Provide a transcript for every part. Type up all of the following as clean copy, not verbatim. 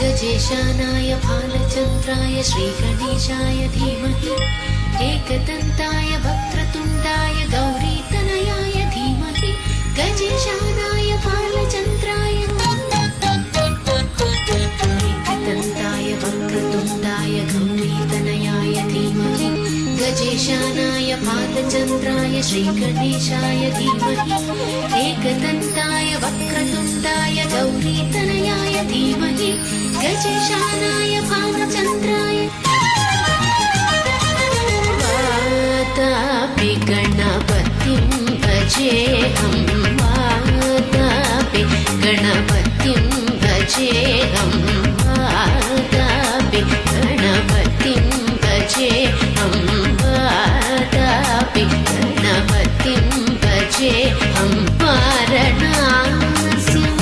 गजेशानाय भालचन्द्राय श्रीगणेशाय धीमहि एकदन्ताय वक्रतुण्डाय गौरीतनयाय धीमहि गजेशानाय भालचन्द्राय एकदन्ताय वक्रतुण्डाय गौरीतनयाय धीमहि गजेशानाय भालचन्द्राय श्रीगणेशाय धीमहि एकदन्ताय वक्रतुण्डाय गौरीतनयाय धीमहि गजेशानाय भालचन्द्राय वातापि गणपतिं भजेऽहं वातापि गणपतिं भजेऽहं वातापि गणपतिं भजेऽहं वातापि गणपतिं भजेऽहं वारणास्यं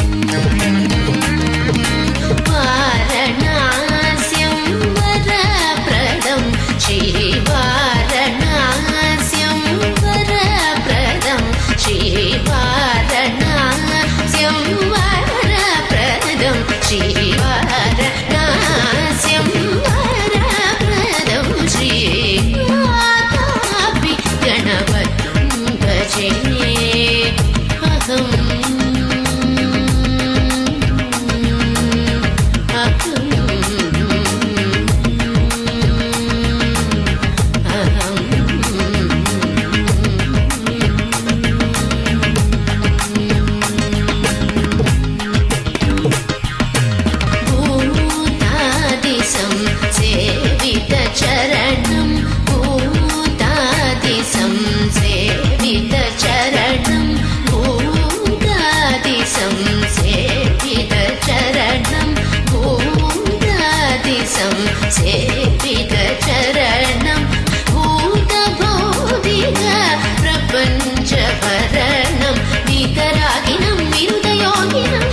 वारणास्यं वरप्रदं श्रीवारणास्यं वरप्रदं श्रीवारणास्यं वरप्रदं श्रीवारणास्यं वरप्रदं श्रीवातापि गणपतिं भजेऽहम् सेवितचरणं भूतभौतिक प्रपञ्चभरणं वीतरागिनं विनुतयोगिनं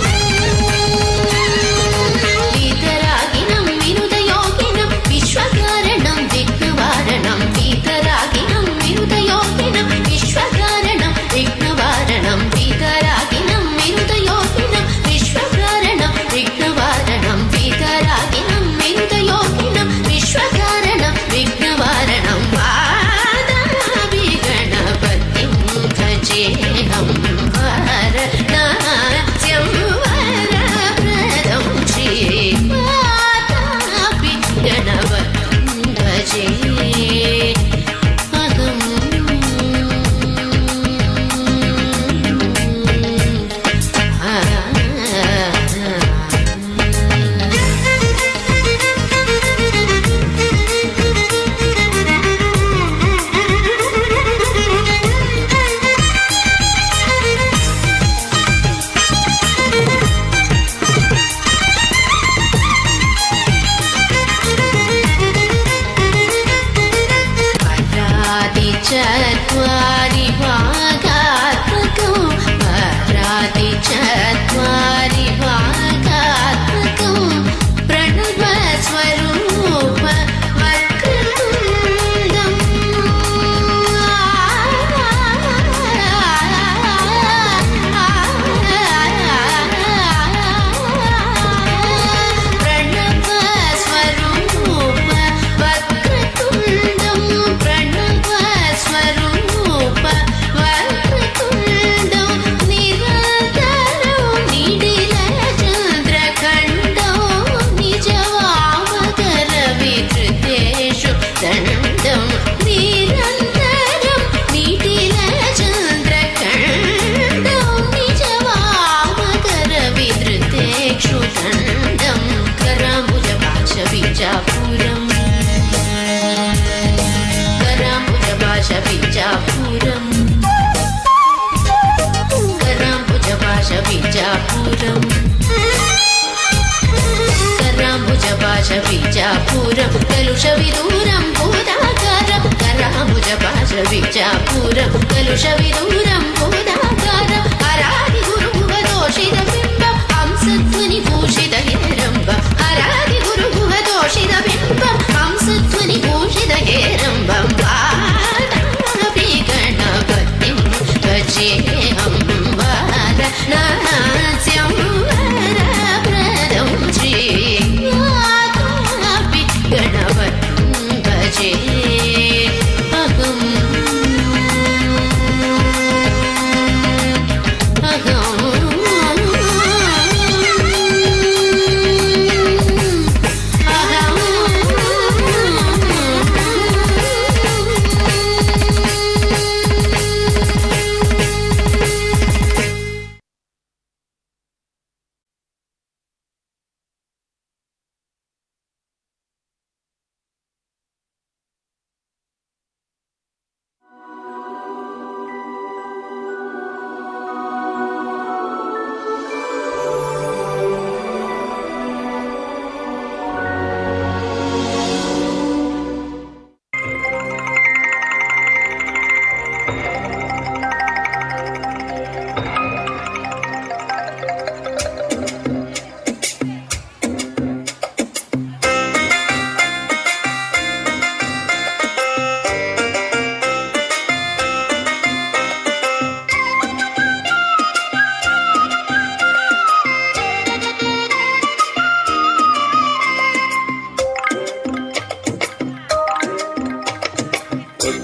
वीतरागिनं विनुतयोगिनं विश्वकारणं विघ्नवारणं वीतरागिनं विनुतयोगिनं विश्वकारणं विघ्नवारणं वीतरागिनं विनुतयोगिनं विश्वकारणं विघ्नवारणं वीतरागिनं विनुतयोगिनं विश्वकारणं विघ्नवारणं वादापि गणपतिं भजेऽहं वारणास्यं वरप्रदं श्रीवातापि गणपतिं भजेऽहम् चत्वारि भागात्मकं चत्वारि भागात्मकं प्रणवस्वरूप वक्रतुण्डं प्रणवस्वरूप वक्रतुण्डं प्रणवस्वरूप वक्रतुण्डं निरन्तरं निडिलचन्द्रखण्डं निजवामकरविधृतेषु दण्डं निरन्तरं निडिलचन्द्रखण्डं निजवामकरविधृतेषु दण्डं कराम्बुजपाशबीजापुरम् कराम्बुजपाशबीजापुरम् कराम्बुजपाशबीजापुरम् कराम्बुजपाशबीजापुरं कलुषविदूरं भूताकारं कराम्बुजपाशबीजापुरं कलुषविदूरं भूताकारं हरादिगुरुभुवदोषितबिम्बं हंसध्वनिभूषितहिरम्बं हरादि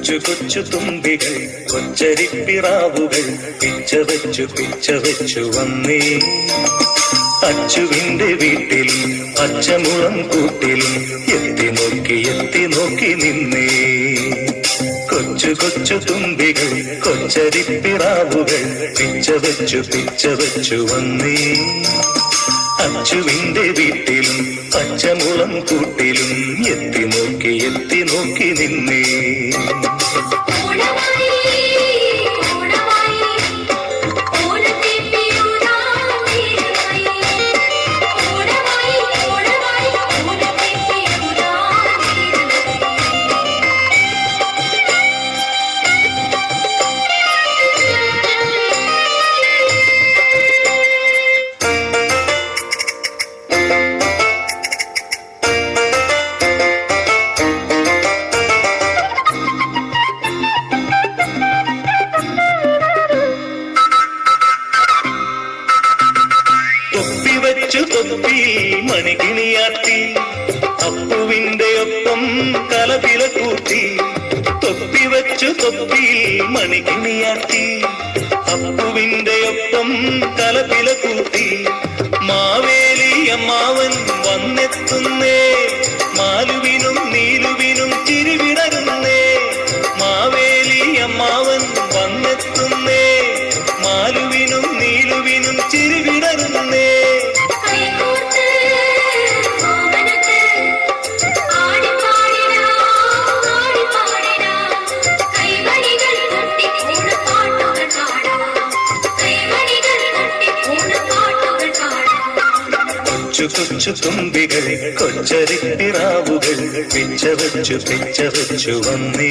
കൊച്ചു കൊച്ചു തുമ്പികൾ കൊച്ചരിപ്പിറാവുകൾ പിച്ച വെച്ചു വന്നേ. അച്ചുവിന്റെ വീട്ടിലും അച്ചമുളം കൂട്ടിലും എത്തി നോക്കി നിന്നേ. കൊച്ചു കൊച്ചു തുമ്പികൾ കൊച്ചരിപ്പിറാവുകൾ പിച്ച വെച്ചു വന്നേ. അച്ചുവിന്റെ വീട്ടിലും അച്ചമുളം കൂട്ടിലും എത്തി നോക്കി നിന്നേ. തൊപ്പി മണികിണിയാട്ടി അപ്പുവിന്റെ ഒപ്പം കലപില കൂട്ടി. തൊപ്പി മണികിണിയാട്ടി അപ്പുവിന്റെ ഒപ്പം കലപില കൂട്ടി. മാവേലി അമ്മാവൻ വന്നെത്തുന്നേ. മാലുവിനും നീലുവിനും ചിരിവിടരുന്നേ. മാവേലി അമ്മാവൻ വന്നെത്തുന്നേ. മാലുവിനും നീലുവിനും ചിരിവിടരുന്നേ. കൊച്ചു തുമ്പികൾ കൊച്ചരിപ്പിറാവുകൾ പിച്ച വെച്ചു വന്നേ.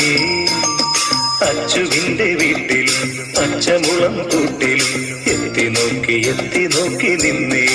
അച്ചുവിന്റെ വീട്ടിലും അച്ചമുളം കൂട്ടിലും എത്തി നോക്കി നിന്നേ.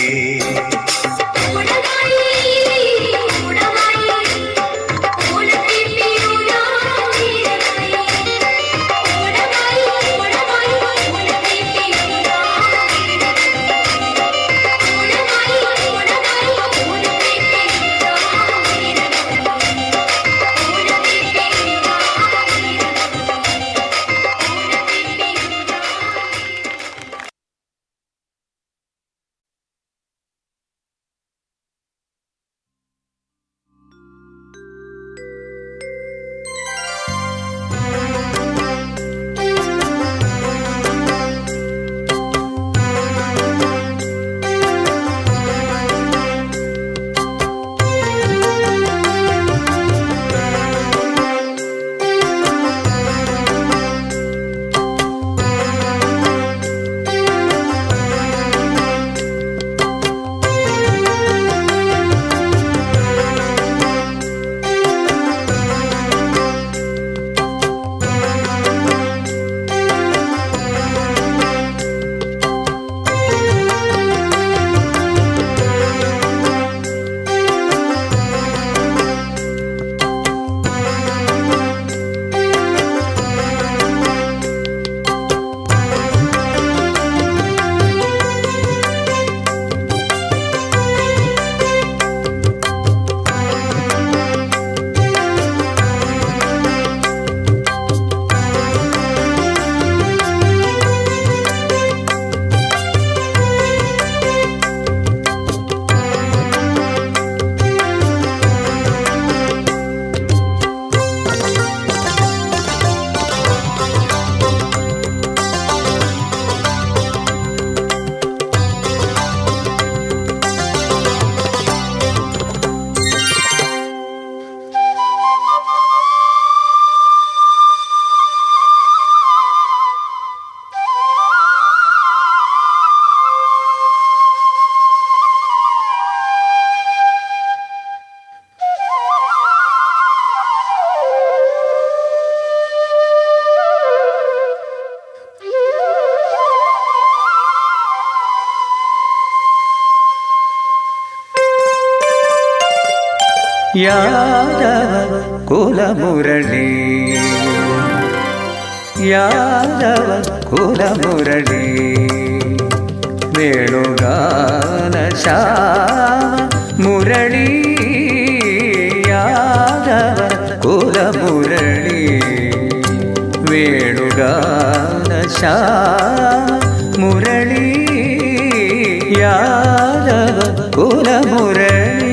ಯಾದವ ಕುಲಮುರಳಿ ಯಾದವ ಕುಲಮುರಳಿ ವೇಣುಗಾನ ಶ್ಯಾಮ ಮುರಳಿ ಯಾದವ ಕುಲಮುರಳಿ മുരളി യാദവ കുലമുരളി.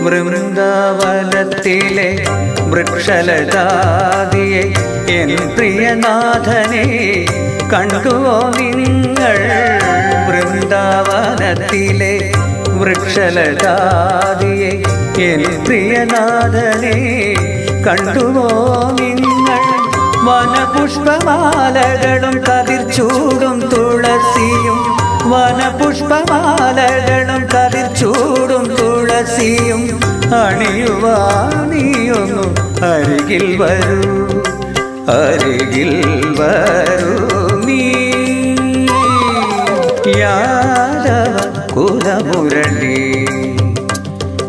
വൃന്ദാവനത്തിലെ വൃക്ഷലതാദിയെ എൻ പ്രിയനാഥനെ കണ്ടുവോ നിങ്ങൾ? വൃന്ദാവനത്തിലെ വൃക്ഷലതാദിയെ എൻ പ്രിയനാഥനെ കണ്ടുവോ നിങ്ങൾ? വനപുഷ്പമാലകളും കതിർച്ചൂടും തുളസിയും വനപുഷ്പമാലകളും കതിർച്ചൂടും തുളസിയും അണിയുവാനിയൊന്നു അരികിൽ വരൂ, അരികിൽ വരൂ നീ. യാദവ കുലമുരളി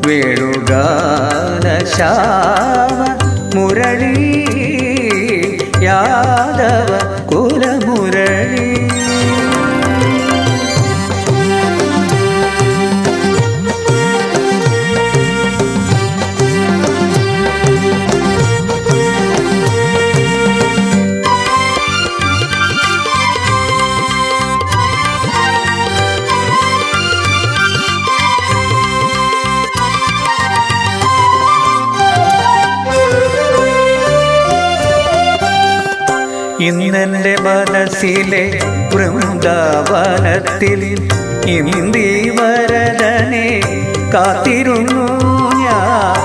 വേണുഗാന ശ്യാമ മുരളി യാദവ കുലമുരളി. ഇന്നെൻ്റെ മനസ്സിലെ വൃന്ദാവനത്തിൽ ഇന്ദീവരദനെ കാത്തിരുന്നു ഞാൻ.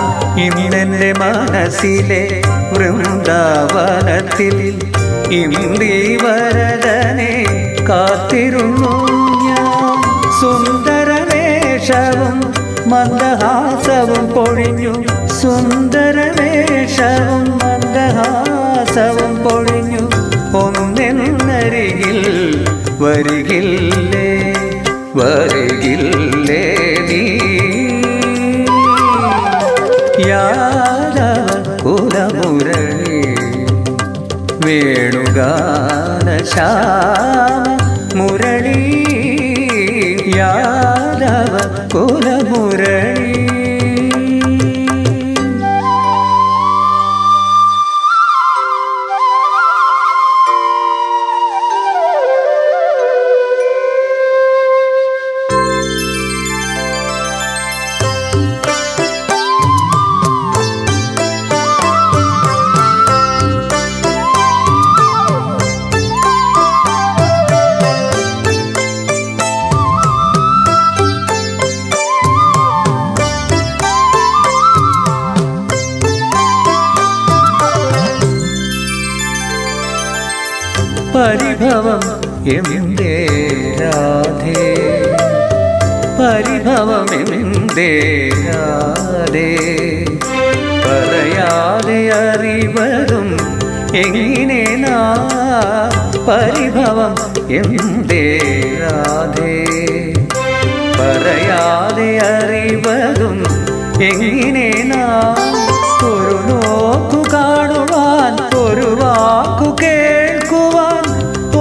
ഇന്നെൻ്റെ മനസ്സിലെ വൃന്ദാവനത്തിൽ ഇന്ദീവരദനെ കാത്തിരുന്നു ഞാൻ. സുന്ദരവേഷവും മന്ദഹാസവും പൊഴിഞ്ഞു, സുന്ദരവേഷവും മന്ദഹാസവും പൊഴിഞ്ഞു. ഒന്നെന്നരികിൽ വരികില്ലേ, വരികില്ലേ നീ. യാദവ കുലമുരളി വേണുഗാന ശ്യാമ മുരളി യാദവ കുലമുരളി. പരിഭവം എന്തേ രാധേ, പരിഭവം എന്തേ രാധേ, പറയാതെ അറിവതും എങ്ങനെ നാ. പരിഭവം എന്തേ രാധേ, പറയാതെ അറിവതും എങ്ങനെ നാ. ഒരു നോക്കു കാണുവാൻ, ഒരു വാക്കു കേൾക്കുവാൻ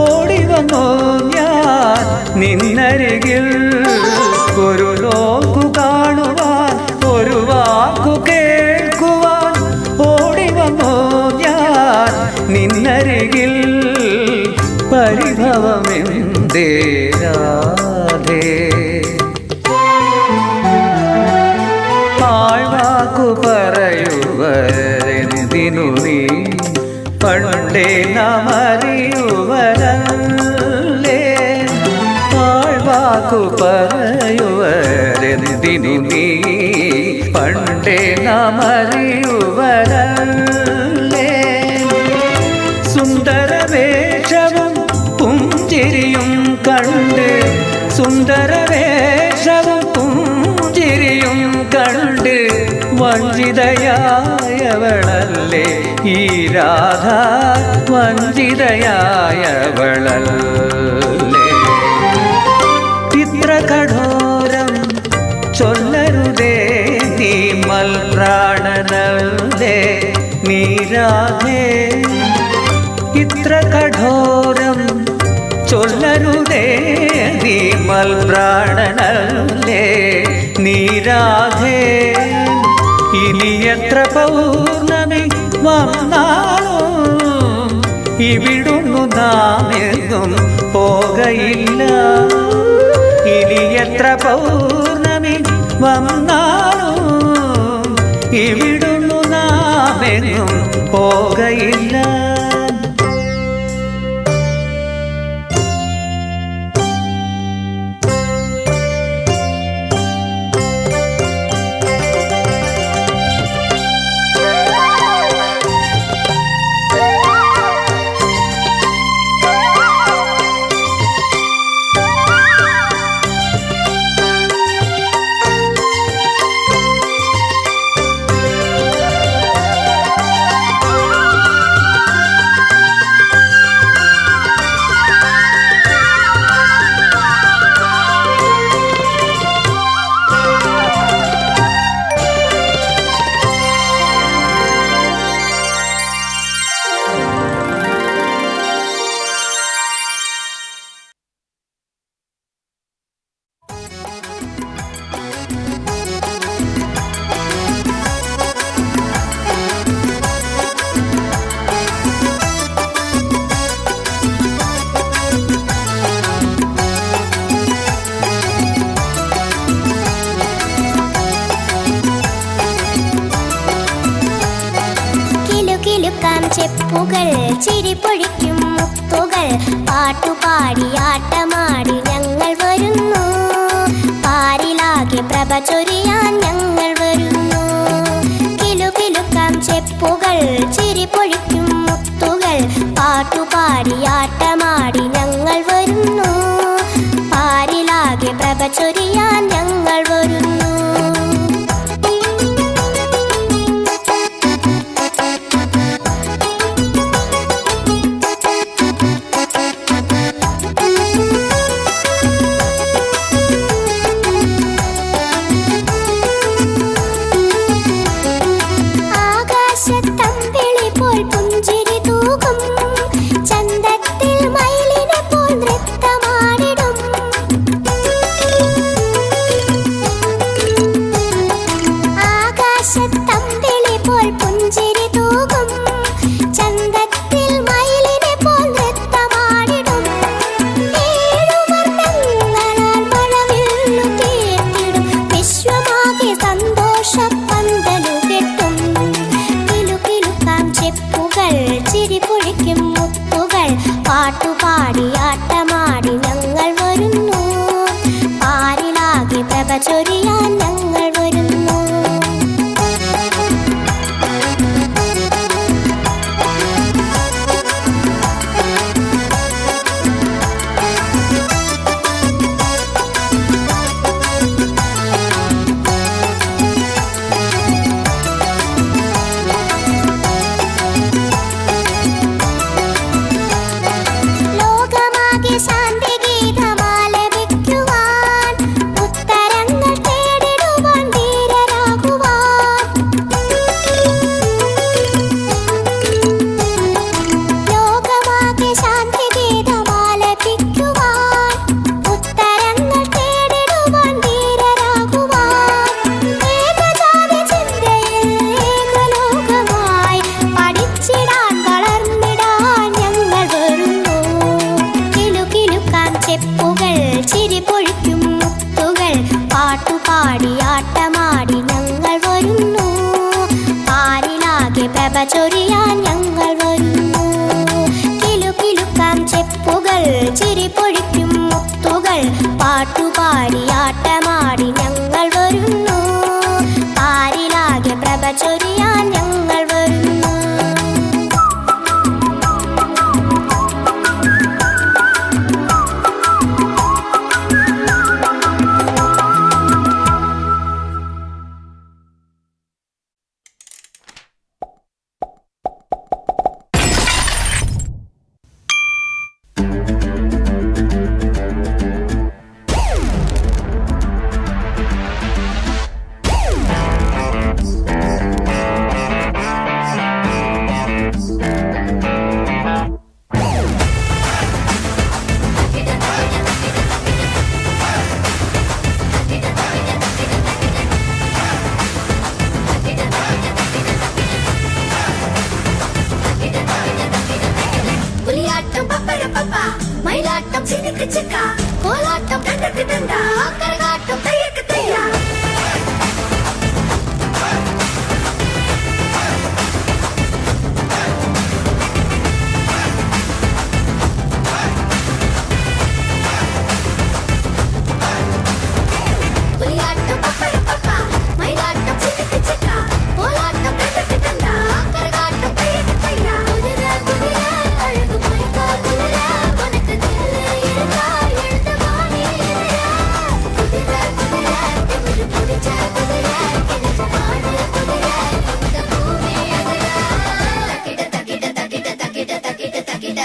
ഓടി വന്നു ഞാൻ നിന്നരികിൽ. ഒരു നോക്കു കാണുവാൻ, ഒരു വാക്കു കേൾക്കുവാൻ ഓടി വന്നു ഞാൻ നിന്നരികിൽ. പരിഭവമെന്തേ രാധേ, പാഴ്വാക്കു പറയുവരെന്തിനു നീ പണ്ടേ നാം അറിയുവരല്ലേ. പാഴ്വാക്കു പറയുവരെന്തിനു നീ പണ്ടേ നാം അറിയുവരല്ലേ. സുന്ദരവേഷവും പുഞ്ചിരിയും കണ്ട്, സുന്ദരവേഷവും പുഞ്ചിരിയും കണ്ട് വഞ്ചിതയായവളല്ലേ ഈ രാധ, വഞ്ചിതയായവളല്ലേ. ഇത്ര കഠോരം ചൊല്ലരുതേ നീ മൽപ്രാണനല്ലേ നീ രാധേ. ഇത്ര കഠോരം ചൊല്ലരുതേ നീ മൽപ്രാണനല്ലേ നീ രാധേ. ഇനി എത്ര പൗർണമി വന്നാലും ഇവിടുന്നു നാമെങ്ങും പോകയില്ല. ഇനി എത്ര പൗർണമി വന്നാലും ഇവിടുന്നു നാമെങ്ങും പോകയില്ല. ചെപ്പുകൾ ചിരിപ്പൊഴിക്കും മുത്തുകൾ പാട്ടുപാടി ആട്ടമാടി ഞങ്ങൾ വരുന്നു. പാരിലാകെ പ്രഭ ചൊരിയാൻ ഞങ്ങൾ വരുന്നു. കിലുകിലുക്കാം ചെപ്പുകൾ ചിരിപ്പൊഴിക്കും മുത്തുകൾ പാട്ടുപാടി ആട്ടമാടി ഞങ്ങൾ വരുന്നു. പാരിലാകെ പ്രഭ ചൊരിയാൻ ഞങ്ങൾ വരുന്നു. പാട്ടുപാടി ആട്ടമാടി ഞങ്ങൾ വരുന്നു. പാരിലാകെ പ്രഭ ചൊരിയാൻ ഞങ്ങൾ വരുന്നു. ചൊരിയാൻ ഞങ്ങൾ വരുന്നു. കിലുകിലുക്കാം ചെപ്പുകൾ ചിരിപ്പൊഴിക്കും മുത്തുകൾ പാട്ടുപാടി ആട്ടമാടി ഞങ്ങൾ വരുന്നു. പാരിലാകെ പ്രഭ ചൊരിയാൻ ഞങ്ങൾ വരുന്നു. ചിക്ക് ചിക്ക കോലാട്ടം കണ്ടക്ക് തണ്ട കരകാട്ടം തയ്യക്ക് തയ്യ പുലിയാട്ടം പപ്പര പപ്പ മയിലാട്ടം ചിക്ക് ചിക്ക കോലാട്ടം കണ്ടക്ക് തണ്ട കരകാട്ടം തയ്യക്ക് തയ്യ കുതിര കുതിര അഴകു മൈക കുതിര വനക്ക് ദില്ല് ഇരുക എഴുത വാണി കുതിര കുതിര തിമിരു പിടിച്ച കുതിര കിടച്ച പാട് കുതിര இந்த பூமி அதிர தக்கிட தக்கிட தக்கிட தக்கிட தக்கிட தக்கிட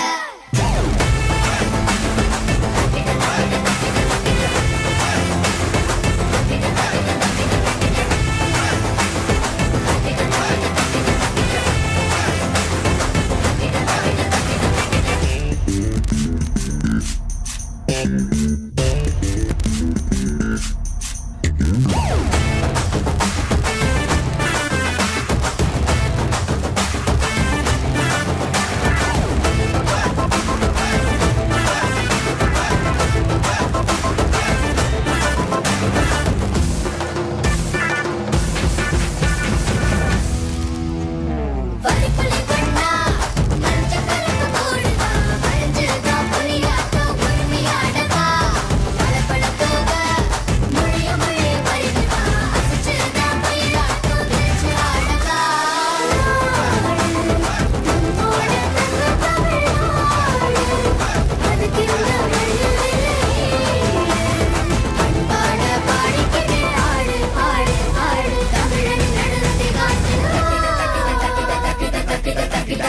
வரிப்புலி கண்ணா மஞ்ச கலக்கு போடுவா மறைஞ்சுதா புலியாட்டோ பொறுமையாடவா பளபளத்தோக மொழிய மொழி பறிவா அசைச்சுதா மயிலாட்டோ விரிச்சு ஆடவா நம்மோட தங்க தமிழ்நாடு அதுக்கிருந்த பண்பாட பாடிக்கிட்டு ஆடு ஆடு ஆடு தமிழன் நடனத்தை காட்டு தக்கிட தக்கிட தக்கிட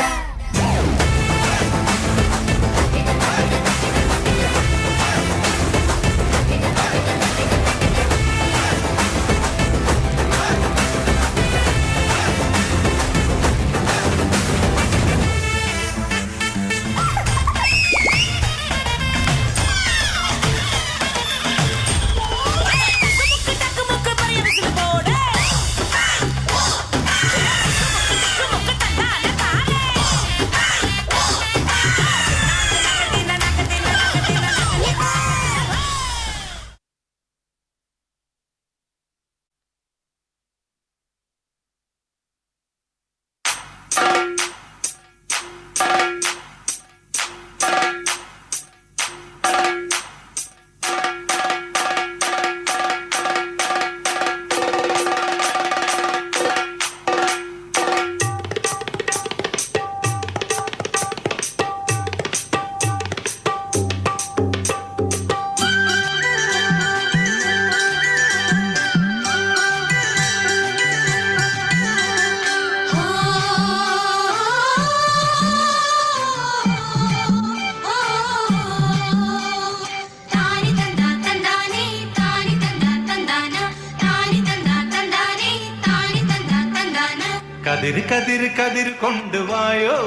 தானி தந்தா தந்தானே தானி தந்தா தந்தானா தானி தந்தா தந்தானே தானி தந்தா தந்தானா കതിര് കതിര് കതിര് കൊണ്ടുവായോ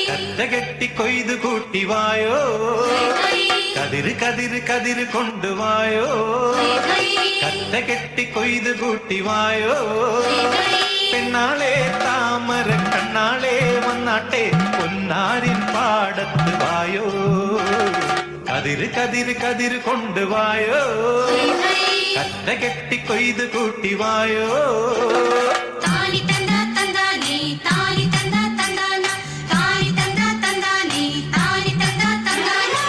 കറ്റ കെട്ടി കൊയ്തു കൂട്ടി വായോ കതിര് കതിര് കതിര് കൊണ്ടുവായോ കറ്റ കെട്ടി കൊയ്തു കൂട്ടി വായോ പെണ്ണാളെ താമര കണ്ണാളെ വന്നാട്ടെ പൊന്നാരിൻ പാടത്ത് വായോ കതിര് കതിര് കതിര് കൊണ്ടുവായോ കറ്റ കെട്ടി കൊയ്തു കൂട്ടി വായോ தானி தந்தா தந்தானே தானி தந்தா தந்தானா தானி தந்தா தந்தானே தானி தந்தா தந்தானா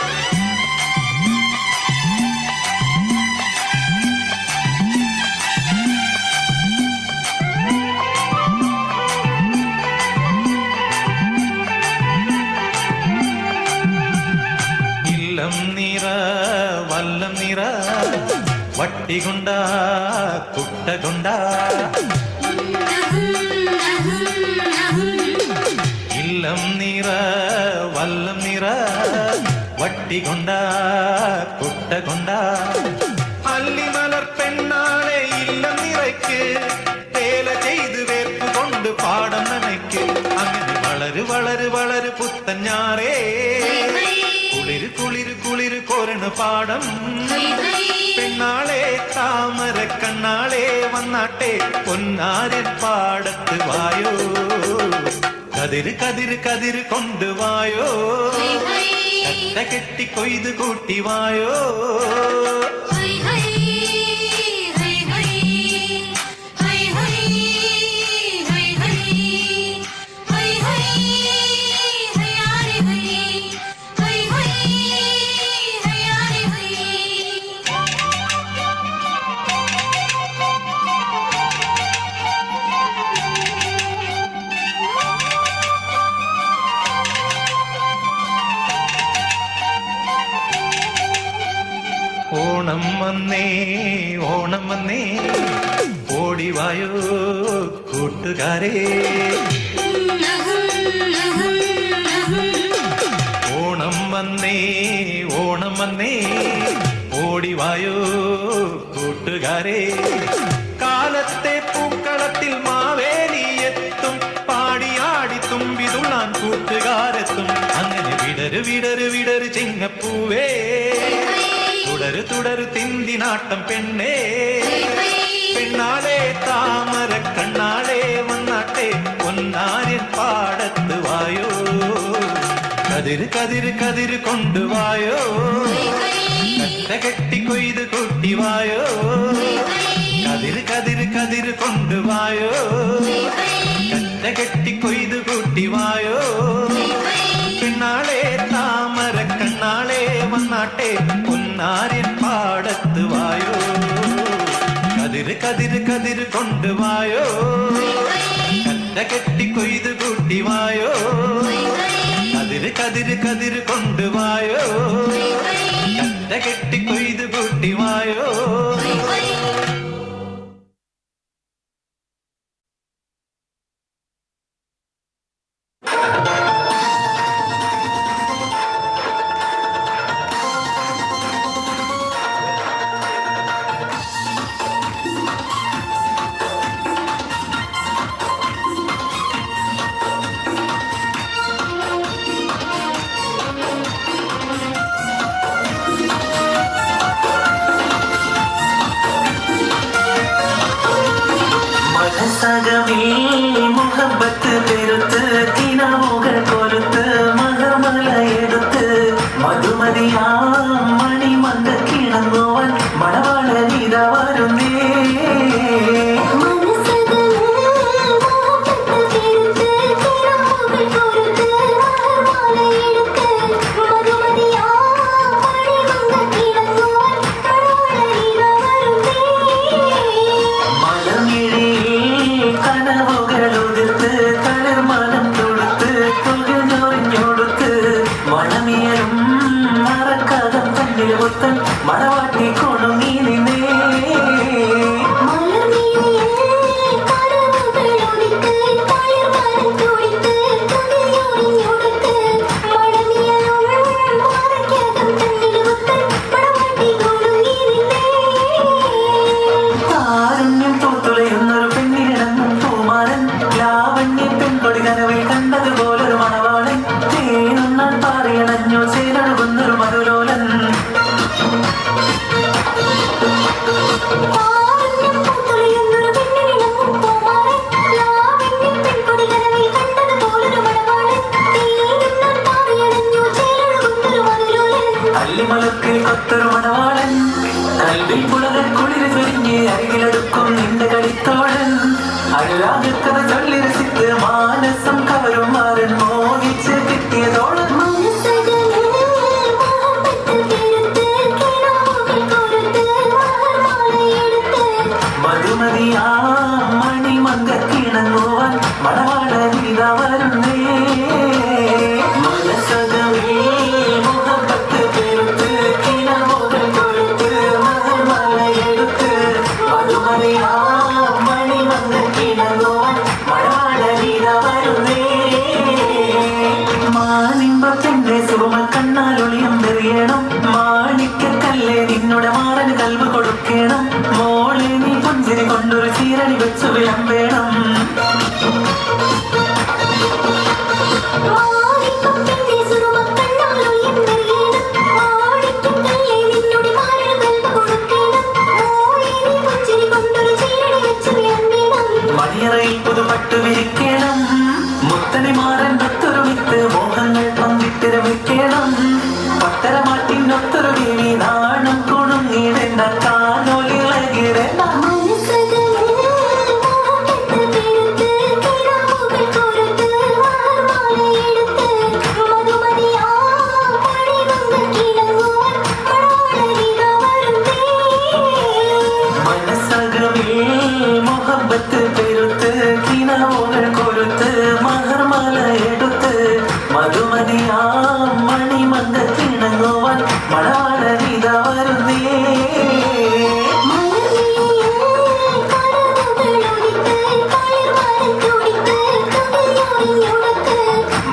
ഇല്ലം നിറ വല്ലം നിറ വട്ടി കൊണ്ട കുട്ട കൊണ്ട ഇല്ലം നിറ വല്ലം നിറ വട്ടി കൊണ്ട കുട്ട കൊണ്ട അല്ലിമലർ പെണ്ണാളെ ഇല്ലം നിറയ്ക്ക് വേല ചെയ്ത് വേർപ്പ് കൊണ്ട് പാടം നനയ്ക്ക് അങ്ങനെ വളര് വളര് വളര് പുത്തഞ്ഞാറേ കുളിര് കുളിര് കുളിര് കോരണ പാടം പെണ്ണാളെ താമര കണ്ണാളെ വന്നാട്ടെ പൊന്നാരിൻ പാടത്ത് വായോ കതിര് കതിര് കതിര് കൊണ്ടുവായോ കറ്റ കെട്ടി കൊയ്ത് കൂട്ടി വായോ ഹൈ ഹൈ ഹൈ ഹൈ ഹൈ ഹൈ ഹൈ ഹൈ ഹൈ ഹൈ ഹയാരെ ഹൈ ഹൈ ഹൈ ഹയാരെ ഹൈ ഓണം വന്നേ ഓണം വന്നേ ഓടിവായോ കൂട്ടുകാരെ ഓണം വന്നേ ഓണം വന്നേ ഓടിവായോ കൂട്ടുകാരെ കാലത്തെ പൂക്കളത്തിൽ മാവേലി എത്തും പാടിയാടി തുമ്പി തുള്ളാൻ കൂട്ടുകാരെത്തും അങ്ങനെ വിടരു വിടരു വിടരു ചിങ്ങപ്പൂവേ തുടരു തുടരു തിന്തിനാട്ടം പെണ്ണേ പെണ്ണാളെ താമര കണ്ണാളെ വന്നാട്ടെ പൊന്നാര്യൻ പാടത്ത് വായോ കതിര് കതിര് കതിര് കൊണ്ടുവായോ കട്ട കെട്ടി കൊയ്ത് കൂട്ടിവായോ കതിര് കതിര് കതിര് കൊണ്ടുവായോ കട്ട കെട്ടി കൊയ്ത് കൂട്ടിവായോ പെണ്ണാളെ താമര കണ്ണാളെ വന്നാട്ടെ പൊന്നാര്യൻ പാടത്ത് വായോ കതിര് കതിര് കതിര് കൊണ്ടുവായോ കട്ട കെട്ടി കൊയ്ത് കൂട്ടിവായോ കതിര് കതിര് കതിര് കൊണ്ടുവായോ കട്ട കെട്ടി കൊയ്ത് കൂട്ടിവായോ മുഹബത്ത് പെരുത്ത് കിനാവുകൾ കൊരുത്ത് മകമല എടുത്ത് മധുമതിയാം മണിമന്ദ കിണങ്ങുവൻ മണവാളനിത വരുന്നേ മണവാട്ടി കൊണുങ്ങി നിന്നേ താരുണ്യം തൂത്തുളയുന്നൊരു പെണ്ണിനിടങ്ങും പൂമാരൻ ലാവണ്യം പെൺകൊടി കനവിൽ കണ്ടതുപോലൊരു മണവാളൻ തേനുണ്ണാൻ പാറിയണഞ്ഞു ചേരടുകുന്നൊരു മധുലോലൻ അല്ലിമലക്കിൽ കൊത്തൊരു മണവാളൻ കൽവിൽ പുളകൻ കുളിര് ചൊരിഞ്ഞ് അരികിലെടുക്കും നിന്റെ കളിത്തോഴൻ അനുരാഗക്കഥ ചൊല്ലി രസിത്ത് മാനസം കവരും മാറൻ മോഹിച്ച് കിട്ടിയതോളം മധുമതിയാ മണിമങ്ക കിണങ്ങുവാൻ മണവാളനിത വരുന്നേ മനസ്സകമേ മുഹബത്ത് പെരുത്ത് കിനാവുകൾ കൊരുത്ത് മകമല എടുത്ത് മധുമതിയാ മണിമങ്ക കിണങ്ങുവാൻ മണവാളനിത വരുന്നേ മാനിമ്പത്തിന്റെ സുമ കണ്ണാലൊളിയം വെറിയണം മാണിക്കല്ലേ നിന്നുടെ മാറന് കൽവ് കൊടുക്കണം മോളെ നീ പുഞ്ചിരി കൊണ്ടൊരു ചീരണി വെച്ചു വിളമ്പേണം മണിയറയിൽ പുതുപട്ടു വിരിക്കണം മുത്തനെ മാറൻ ഭക്തൊരു വിത്ത് മോഹങ്ങൾ പങ്കിട്ടിരമിക്കണം പത്തരമാട്ടിനൊത്തൊരു ദേവി നാണം കുടുങ്ങിയിടേണ്ട കാനോലിളകിടേണ്ട മുഹബത്ത് പെരുത്ത് കിനാവുകൾ കൊരുത്ത് മഹർമാല എടുത്ത് മധുമതിയാ മണിമന്ദത്തിണങ്ങുവാൻ മണവാളനിത വരുന്നേ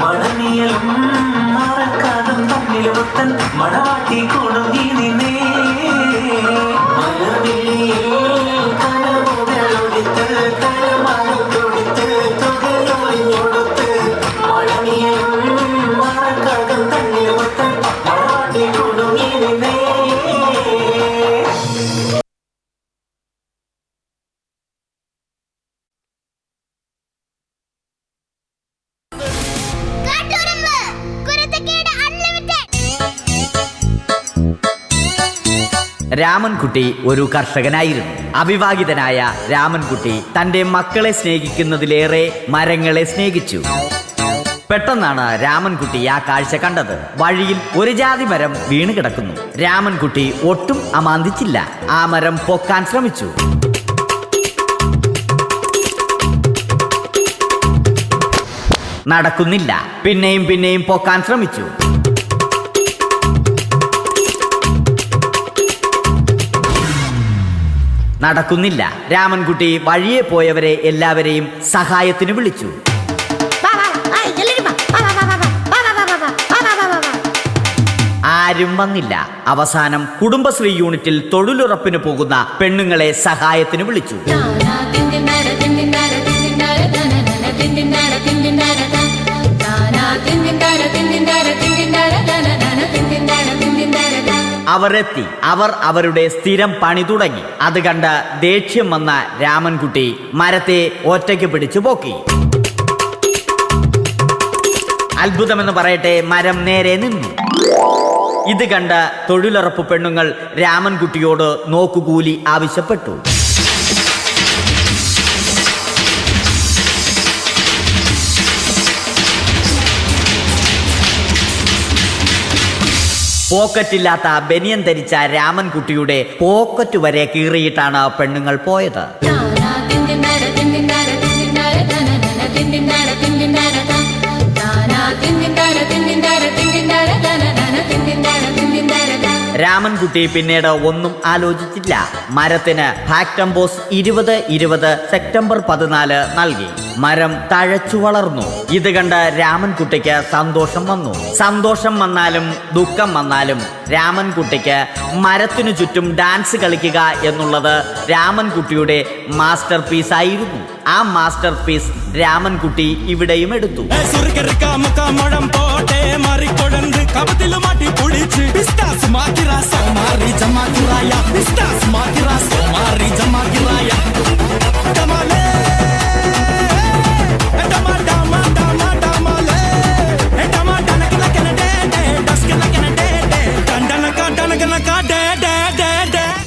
മണനിയലും മറക്കാതും തമ്മിലുത്തൻ മണവാട്ടി കൊടുങ്ങി നിന്നേ രാമൻകുട്ടി ഒരു കർഷകനായിരുന്നു. അവിവാഹിതനായ രാമൻകുട്ടി തന്റെ മക്കളെ സ്നേഹിക്കുന്നതിലേറെ മരങ്ങളെ സ്നേഹിച്ചു. പെട്ടെന്നാണ് രാമൻകുട്ടി ആ കാഴ്ച കണ്ടത്. വഴിയിൽ ഒരു ജാതി മരം വീണ് കിടക്കുന്നു. രാമൻകുട്ടി ഒട്ടും അമാന്തിച്ചില്ല. ആ മരം പൊക്കാൻ ശ്രമിച്ചു. നടക്കുന്നില്ല. പിന്നെയും പിന്നെയും പൊക്കാൻ ശ്രമിച്ചു. നടക്കുന്നില്ല. രാമൻകുട്ടി വഴിയെ പോയവരെ എല്ലാവരെയും സഹായത്തിന് വിളിച്ചു. ആരും വന്നില്ല. അവസാനം കുടുംബശ്രീ യൂണിറ്റിൽ തൊഴിലുറപ്പിന് പോകുന്ന പെണ്ണുങ്ങളെ സഹായത്തിന് വിളിച്ചു. അവർ എത്തി. അവർ അവരുടെ സ്ഥിരം പണി തുടങ്ങി. അത് കണ്ട് ദേഷ്യം വന്ന രാമൻകുട്ടി മരത്തെ ഒറ്റയ്ക്ക് പിടിച്ചു പോക്കി. അത്ഭുതമെന്ന് പറയട്ടെ, മരം നേരെ നിന്നു. ഇത് കണ്ട് തൊഴിലുറപ്പ് പെണ്ണുങ്ങൾ രാമൻകുട്ടിയോട് നോക്കുകൂലി ആവശ്യപ്പെട്ടു. പോക്കറ്റില്ലാത്ത ബനിയൻ ധരിച്ച രാമൻകുട്ടിയുടെ പോക്കറ്റ് വരെ കീറിയിട്ടാണ് പെണ്ണുങ്ങൾ പോയത്. രാമൻകുട്ടി പിന്നീട് ഒന്നും ആലോചിച്ചില്ല. മരത്തിന് ഫാക്ടംബോസ് 2020 സെപ്റ്റംബർ 14 നൽകി. മരം തഴച്ചു വളർന്നു. ഇത് കണ്ട് രാമൻകുട്ടിക്ക് സന്തോഷം വന്നു. സന്തോഷം വന്നാലും ദുഃഖം വന്നാലും രാമൻകുട്ടിക്ക് മരത്തിനു ചുറ്റും ഡാൻസ് കളിക്കുക എന്നുള്ളത് രാമൻകുട്ടിയുടെ മാസ്റ്റർ പീസ് ആയിരുന്നു. ആ മാസ്റ്റർ പീസ് രാമൻകുട്ടി ഇവിടെയും എടുത്തു.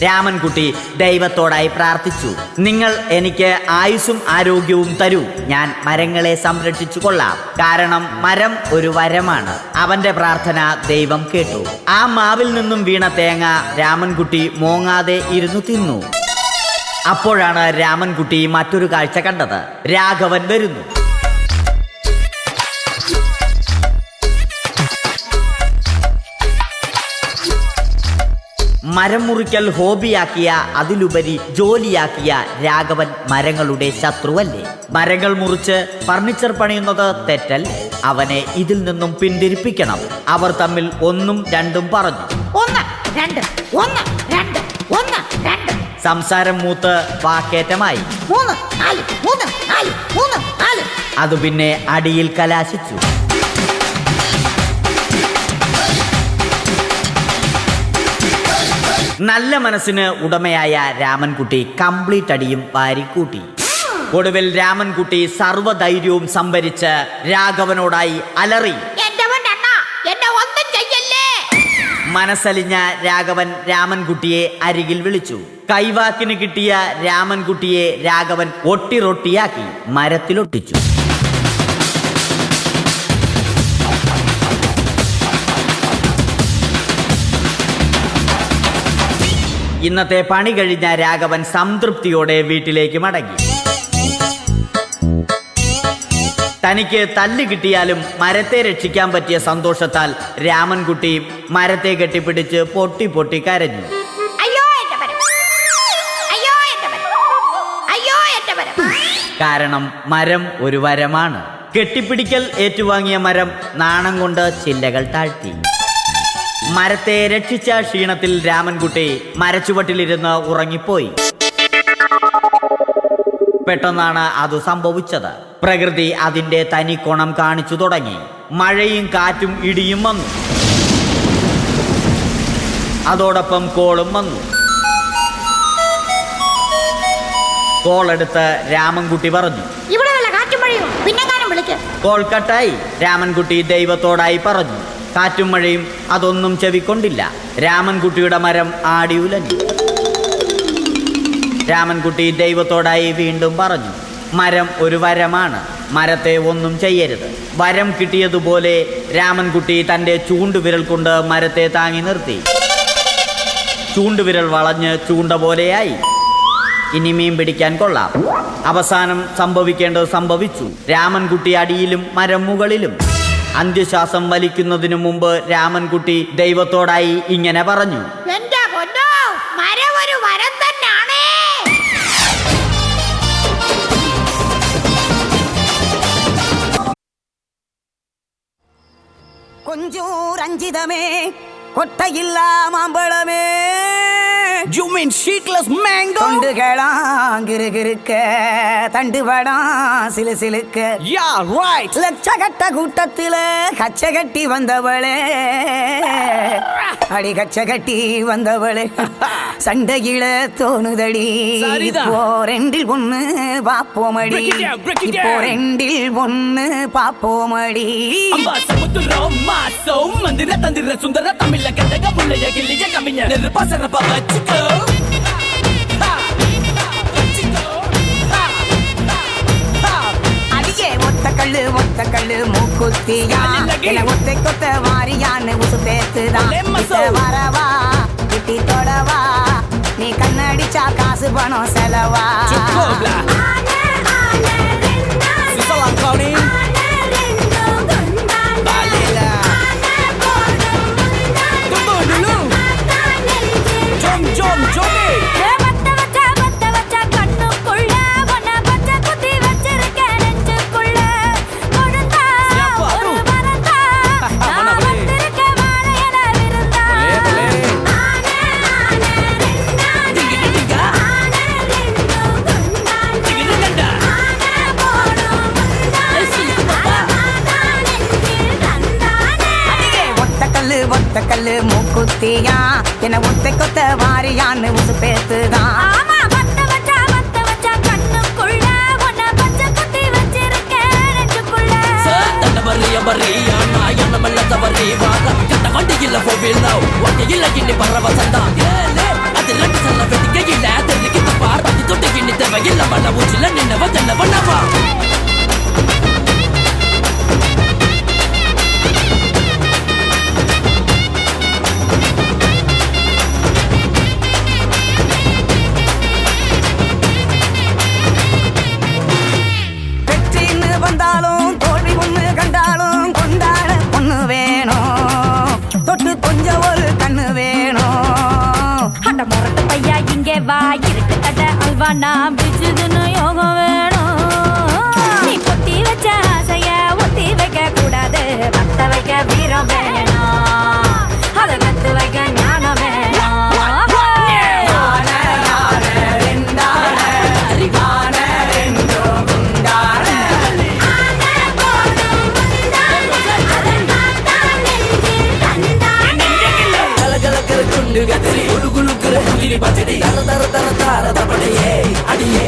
രാമൻകുട്ടി ദൈവത്തോടായി പ്രാർത്ഥിച്ചു. നിങ്ങൾ എനിക്ക് ആയുസ്സും ആരോഗ്യവും തരൂ. ഞാൻ മരങ്ങളെ സംരക്ഷിച്ചു കൊള്ളാം. കാരണം മരം ഒരു വരമാണ്. അവന്റെ പ്രാർത്ഥന ദൈവം കേട്ടു. ആ മാവിൽ നിന്നും വീണ തേങ്ങ രാമൻകുട്ടി മോങ്ങാതെ ഇരുന്നു തിന്നു. അപ്പോഴാണ് രാമൻകുട്ടി മറ്റൊരു കാഴ്ച കണ്ടത്. രാഘവൻ വരുന്നു. മരം മുറിക്കൽ ഹോബിയാക്കിയ, അതിലുപരി ജോലിയാക്കിയ രാഘവൻ മരങ്ങളുടെ ശത്രുവല്ലേ? മരങ്ങൾ മുറിച്ച് ഫർണിച്ചർ പണിയുന്നത് തെറ്റല്ലേ? അവനെ ഇതിൽ നിന്നും പിന്തിരിപ്പിക്കണം. അവർ തമ്മിൽ ഒന്നും രണ്ടും പറഞ്ഞു. സംസാരം മൂത്ത് വാക്കേറ്റമായി. അത് പിന്നെ അടിയിൽ കലാശിച്ചു. നല്ല മനസ്സിന് ഉടമയായ രാമൻകുട്ടി കംപ്ലീറ്റ് അടിയും വാരിക്കൂട്ടി. ഒടുവിൽ രാമൻകുട്ടി സർവ്വധൈര്യവും സംഭരിച്ച് രാഘവനോടായി അലറി. മനസ്സലിഞ്ഞ രാഘവൻ രാമൻകുട്ടിയെ അരികിൽ വിളിച്ചു. കൈവാക്കിന് കിട്ടിയ രാമൻകുട്ടിയെ രാഘവൻ ഒട്ടിറൊട്ടിയാക്കി മരത്തിലൊട്ടിച്ചു. ഇന്നത്തെ പണി കഴിഞ്ഞ രാഘവൻ സംതൃപ്തിയോടെ വീട്ടിലേക്ക് മടങ്ങി. തനിക്ക് തല്ല് കിട്ടിയാലും മരത്തെ രക്ഷിക്കാൻ പറ്റിയ സന്തോഷത്താൽ രാമൻകുട്ടി മരത്തെ കെട്ടിപ്പിടിച്ച് പൊട്ടി പൊട്ടി കരഞ്ഞു. കാരണം മരം ഒരു വരമാണ്. കെട്ടിപ്പിടിക്കൽ ഏറ്റുവാങ്ങിയ മരം നാണം കൊണ്ട് ചില്ലകൾ താഴ്ത്തി. മരത്തെ രക്ഷിച്ച ക്ഷീണത്തിൽ രാമൻകുട്ടി മരച്ചുവട്ടിലിരുന്ന് ഉറങ്ങിപ്പോയി. പെട്ടെന്നാണ് അത് സംഭവിച്ചത്. പ്രകൃതി അതിന്റെ തനി കോണം കാണിച്ചു തുടങ്ങി. മഴയും കാറ്റും ഇടിയും വന്നു. അതോടൊപ്പം കോളും വന്നു. കോളെടുത്ത് രാമൻകുട്ടി പറഞ്ഞു, ഇവിടെ നല്ല കാറ്റും മഴയും, പിന്നെ കോൾ കട്ടായി. രാമൻകുട്ടി ദൈവത്തോടായി പറഞ്ഞു. കാറ്റും മഴയും അതൊന്നും ചെവിക്കൊണ്ടില്ല. രാമൻകുട്ടിയുടെ മരം ആടി ഉലഞ്ഞു. രാമൻകുട്ടി ദൈവത്തോടായി വീണ്ടും പറഞ്ഞു, മരം ഒരു വരമാണ്, മരത്തെ ഒന്നും ചെയ്യരുത്. വരം കിട്ടിയതുപോലെ രാമൻകുട്ടി തൻ്റെ ചൂണ്ടുവിരൽ കൊണ്ട് മരത്തെ താങ്ങി നിർത്തി. ചൂണ്ടുവിരൽ വളഞ്ഞ് ചൂണ്ട പോലെയായി. ഇനി മീൻ പിടിക്കാൻ കൊള്ളാം. അവസാനം സംഭവിക്കേണ്ടത് സംഭവിച്ചു. രാമൻകുട്ടി അടിയിലും മരം മുകളിലും. അന്ത്യശ്വാസം വലിക്കുന്നതിനു മുമ്പ് രാമൻകുട്ടി ദൈവത്തോടായി ഇങ്ങനെ പറഞ്ഞു, கொஞ்சம் ரஞ்சிதமே கொட்டையில்ல மாம்பழமே You mean sheetless mango? தொண்டுகளாம் கிருகிருக்க தண்டுபடம் சிலு சிலுக்க Yeah, right. லட்சகட்ட கூட்டத்தில கச்ச கட்டி வந்தவளே அடி கச்ச கட்டி வந்தவளே சண்டையில தோணுதடி. சரிதான். இப்போ ரெண்டில் ஒண்ணு பாப்போமடி. Break it down, break it இப்போ down. ரெண்டில் ஒண்ணு பாப்போமடி. அம்பா சமுத்திரம் மாசம் மந்திர தந்திர சுந்தர தமிழ கதக முள்ளைய கிள்ளிய கவிஞ நெருப்ப சிறப்ப வச்சுக்கோ. அடியே ஒத்த கல்லு மூக்குத்தியா என ஒத்தை கொத்த வாரியான்னு உசு பேத்துதான். வரவா குட்டி தொடவா நீ கண்ணடிச்சா காசு பணம் செலவா. ஒத்த கல்லு மூக்குத்தியா என்ன ஒத்தை கொத்த வாரியான்னு உசு பேத்துதான். இருட்டு கட்ட அல்வா நான் பிச்சுதுன்னு யோகம் வேணும். நீ கொட்டி வச்ச ஆசைய ஒத்தி வைக்க கூடாது. பத்த வைக்க வீரம் வேணும். அதை கத்து வைக்க ஞானம் வேணும். பச்சடி தர தர தர தார தப்படையே அடியே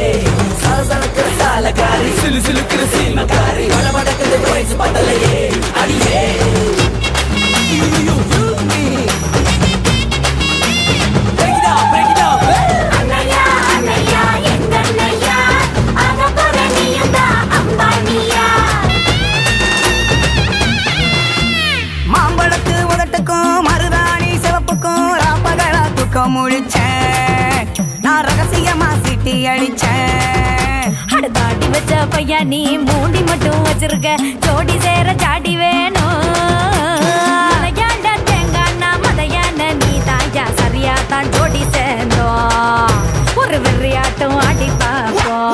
சலசலக்கிற சாலக்காரி சிலு சிலுக்கிற சீமக்காரி வடவடக்குது வயசு பத்தலையே அடியே You me முழிச்சேன் நான் ரகசியமா சிட்டி அடிச்சேன் அடுத்தாடி வச்ச பையா நீ மூடி மட்டும் வச்சிருக்க ஜோடி சேர ஜாடி வேணும் மலையாண்ட தேங்கானா மதையான நீ தாயா சரியா தான் ஜோடி சேர்ந்தோம் ஒரு வெறியாட்டம் ஆடி பார்ப்போம்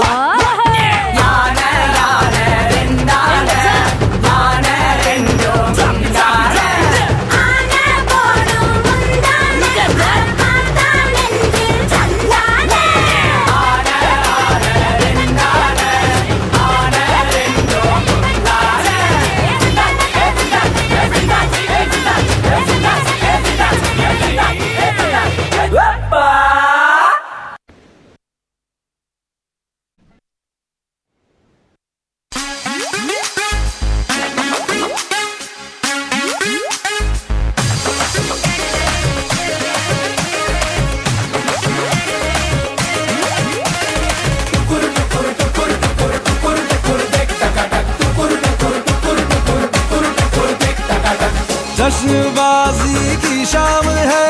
जश्नबाजी की शाम है,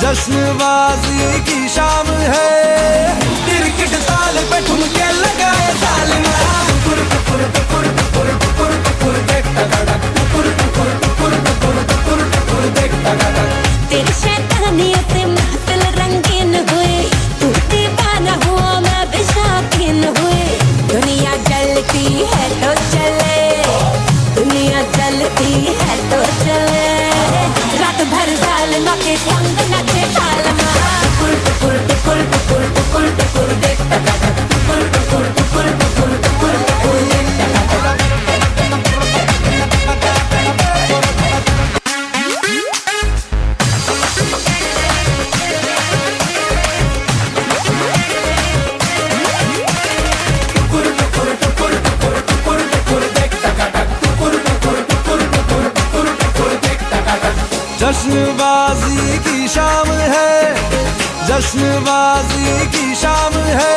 जश्नबाजी की शाम है, क्रिकेट साल पे ठुमके लगाए सालिमा टुकुर टुकुर टुकुर टुकुर टुकुर टुकुर देख टकाटक टुकुर टुकुर टुकुर टुकुर टुकुर टुकुर देख टकाटक तेरी शैतानियत से महफिल रंगीन हुई तू दीवाना हुआ मैं भी शौकीन हुई दुनिया जलती है तो चले दुनिया जलती है तो चले रात भर सालमा के संग नचे सालमा टुकुर टुकुर टुकुर टुकुर टुकुर टुकुर देख टकाटक टुकुर टुकुर टुकुर टुकुर टुकुर टुकुर देख टकाटक जश्नबाजी की शाम है, जश्नबाजी की शाम है,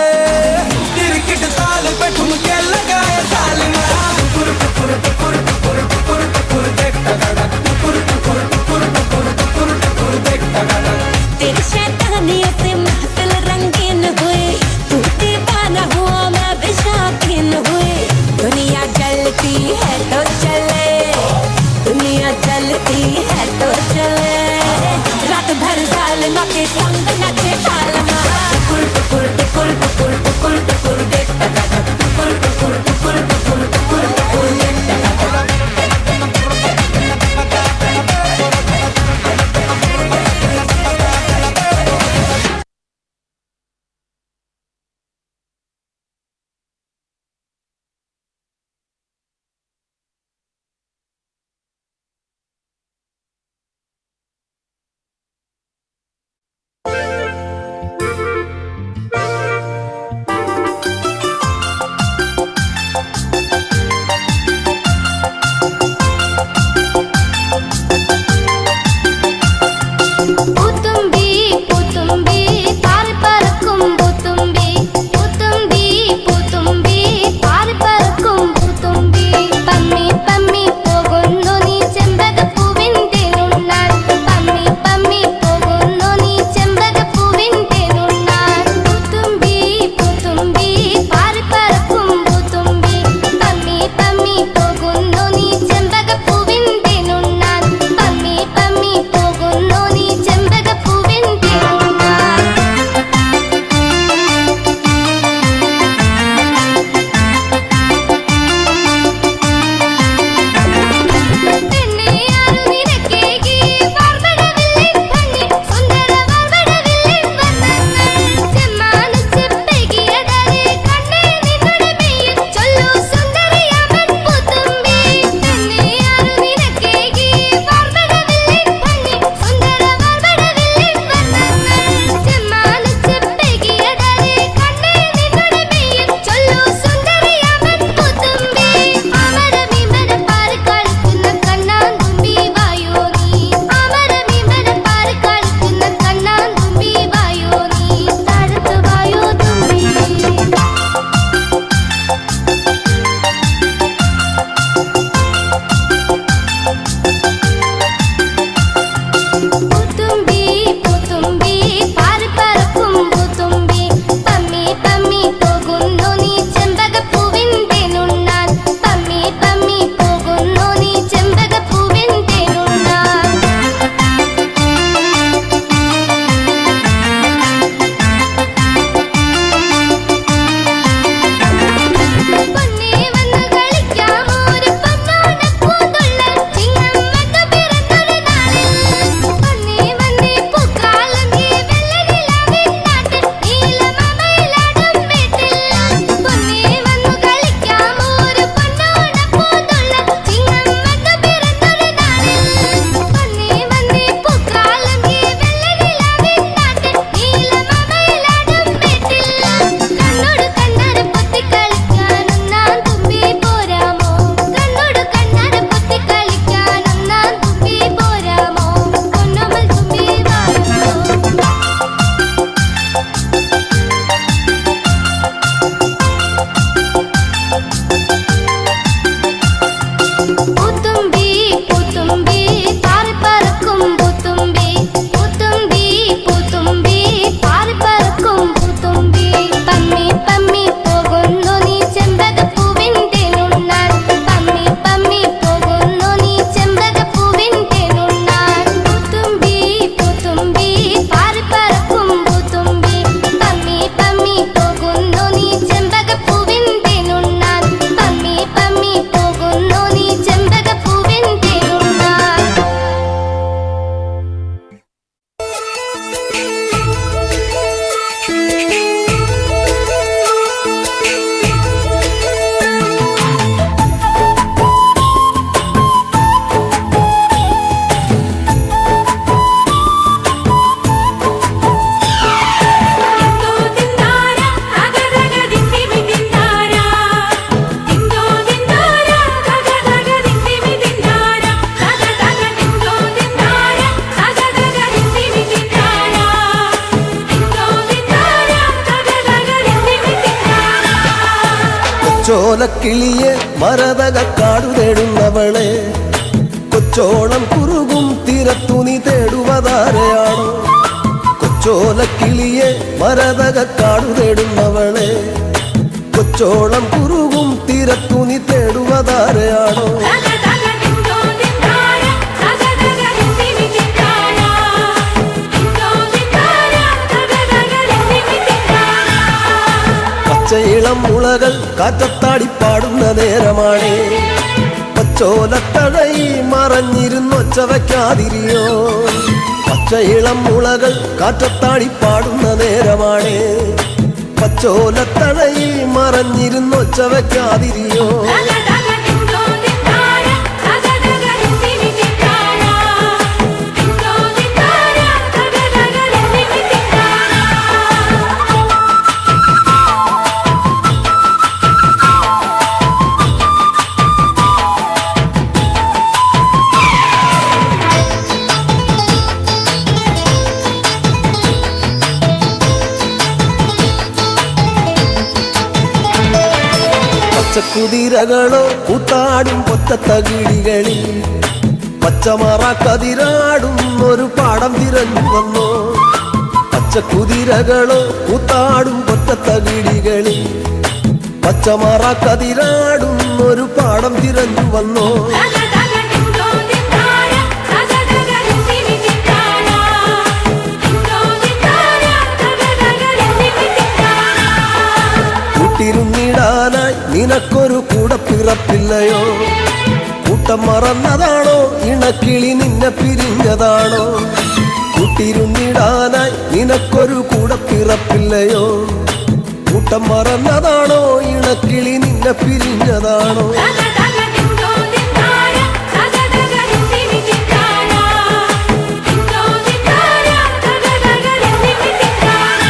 क्रिकेट साल पे ठुमके लगाए सालिमा टुकुर टुकुर टुकुर टुकुर टुकुर टुकुर देख टकाटक टुकुर टुकुर टुकुर टुकुर टुकुर टुकुर देख टकाटक तेरी शैतानियत से महफिल रंगीन हुई तू दीवाना हुआ मैं भी शौकीन हुई दुनिया जलती है तो चले दुनिया जलती है तो चले रात भर सालमा के संग नचे सालमा टुकुर टुकुर टुकुर टुकुर टुकुर टुकुर देख टकाटक टुकुर टुकुर टुकुर टुकुर टुकुर टुकुर देख टकाटक പൂത്തുമ്പി പൂത്തുമ്പി പാറിപ്പറക്കും പൂത്തുമ്പി പൂത്തുമ്പി പൂത്തുമ്പി പാറിപ്പറക്കും പൂത്തുമ്പി പമ്മി പമ്മി പോകുന്നു നീ ചെമ്പകപ്പൂവിന്റെ നുണ്ണാൻ പമ്മി പമ്മി പോകുന്നു നീ ചെമ്പകപ്പൂവിന്റെ നുണ്ണാൻ പൂത്തുമ്പി പൂത്തുമ്പി പാറിപ്പറക്കും പൂത്തുമ്പി പമ്മി പമ്മി പോകുന്നു നീ ചെമ്പകപ്പൂവിന്റെ നുണ്ണാൻ പമ്മി പമ്മി പോകുന്നു നീ ചെമ്പകപ്പൂവിന്റെ നുണ്ണാൻ തിന്തോ തിന്താര തകതക ദിന്ദിമി തിന്താര തിന്തോ തിന്താര തകതക ദിന്ദിമി തിന്താര തകതക തിന്തോ തിന്താര തകതക ദിന്ദിമി തിന്താര തിന്തോ തിന്താര തകതക ദിന്ദിമി തിന്താര കൊച്ചോലക്കിളിയെ മരതകക്കാടു തേടുന്നവളെ കൊച്ചോളം കുറുകും തീരത്തുനി തേടുവതാരെയാണോ കൊച്ചോലക്കിളിയെ മരതകക്കാടു തേടുന്നവളെ കൊച്ചോളം കുറുകും തീരത്തുനി തേടുവതാരെയാണോ തകതക തിന്തോ തിന്താര തകതക ദിന്ദിമി തിന്താര തിന്തോ തിന്താര തകതക ദിന്ദിമി തിന്താര പച്ചയിളം മുളകൾ കാറ്റത്താടിപ്പാടുന്ന നേരമാണേ പച്ചോലത്തഴയി മറഞ്ഞിരുന്നൊച്ച വയ്ക്കാതിരിയോ പച്ചയിളം മുളകൾ കാറ്റത്താടിപ്പാടുന്ന നേരമാണേ പച്ചോലത്തഴയി മറഞ്ഞിരുന്നൊച്ച വയ്ക്കാതിരിയോ തകതക തിന്തോ തിന്താര തകതക ദിന്ദിമി തിന്താര തിന്തോ തിന്താര തകതക ദിന്ദിമി തിന്താര പച്ചക്കുതിരകളോ കൂത്താടും പൊറ്റത്തകിടികളിൽ പച്ചമറ കതിരാടും ഒരു പാടം തിരഞ്ഞു വന്നോ പച്ചക്കുതിരകളോ കൂത്താടും പൊറ്റത്തകിടികളിൽ പച്ചമറ കതിരാടും ഒരു പാടം തിരഞ്ഞു വന്നോ തകതക തിന്തോ തിന്താര തകതക ദിന്ദിമി തിന്താര തിന്തോ തിന്താര തകതക ദിന്ദിമി തിന്താര കൂട്ടിരുന്നിടാനായി നിനക്കൊരു കൂടപ്പിറപ്പില്ലയോ കൂട്ടം മറന്നതാണോ ഇണക്കിളി നിന്നെ പിരിഞ്ഞതാണോ കൂട്ടിരുന്നിടാനായി നിനക്കൊരു കൂടപ്പിറപ്പില്ലയോ കൂട്ടം മറന്നതാണോ ഇണക്കിളി നിന്നെ പിരിഞ്ഞതാണോ തകതക തിന്തോ തിന്താര തകതക ദിന്ദിമി തിന്താര തിന്തോ തിന്താര തകതക ദിന്ദിമി തിന്താര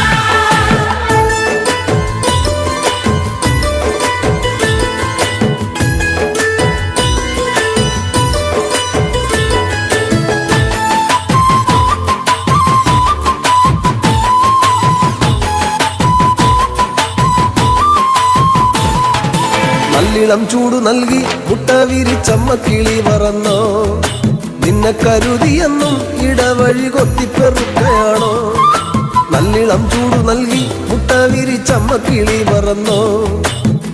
നല്ലിളം ചൂടു നൽകി മുട്ട വിരിച്ചമ്മ കിളി മറന്നോ നിന്നെ കരുതിയെന്നും ഇടവഴി കൊത്തിപ്പെറുക്കയാണോ നല്ലിളം ചൂടു നൽകി മുട്ട വിരിച്ചമ്മ കിളി മറന്നോ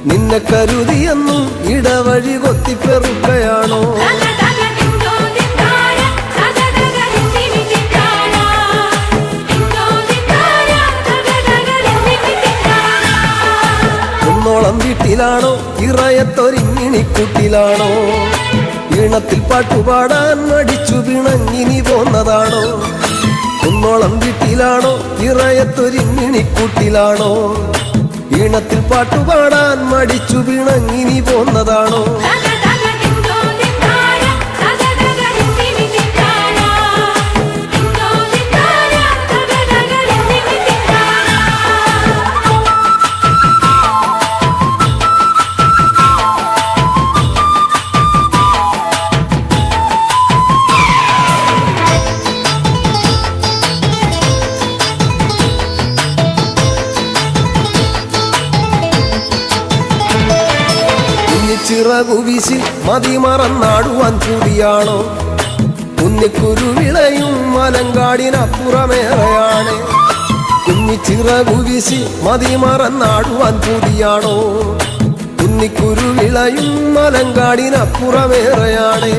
നിന്നെ കരുതിയെന്നും ഇടവഴി കൊത്തിപ്പെറുക്കയാണോ തകതക തിന്തോ തിന്താര തകതക ദിന്ദിമി തിന്താര തിന്തോ തിന്താര തകതക ദിന്ദിമി തിന്താര കുന്നോളം വീട്ടിലാണോ ഇറയത്തൊരിങ്ങിണിക്കൂട്ടിലാണോ ഈണത്തിൽ പാട്ടുപാടാൻ മടിച്ചു പിണങ്ങിനി പോന്നതാണോ കുന്നോളം വീട്ടിലാണോ ഇറയത്തൊരിങ്ങിണിക്കൂട്ടിലാണോ ഈണത്തിൽ പാട്ടുപാടാൻ മടിച്ചു പിണങ്ങിനി പോന്നതാണോ തകതക തിന്തോ തിന്താര തകതക ദിന്ദിമി തിന്താര തിന്തോ തിന്താര തകതക ദിന്ദിമി തിന്താര ചിറ ചിറകു വീശി മതിമറന്നാടുവാൻ കൂടിയാണോ കുഞ്ഞിക്കുരു വിളയും മലങ്കാടിനപ്പുറമേറെയാണ് കുഞ്ഞിച്ചിറകു വീശി മതിമറന്നാടുവാൻ കൂടിയാണോ കുഞ്ഞിക്കുരു വിളയും മലങ്കാടിനപ്പുറമേറെയാണ്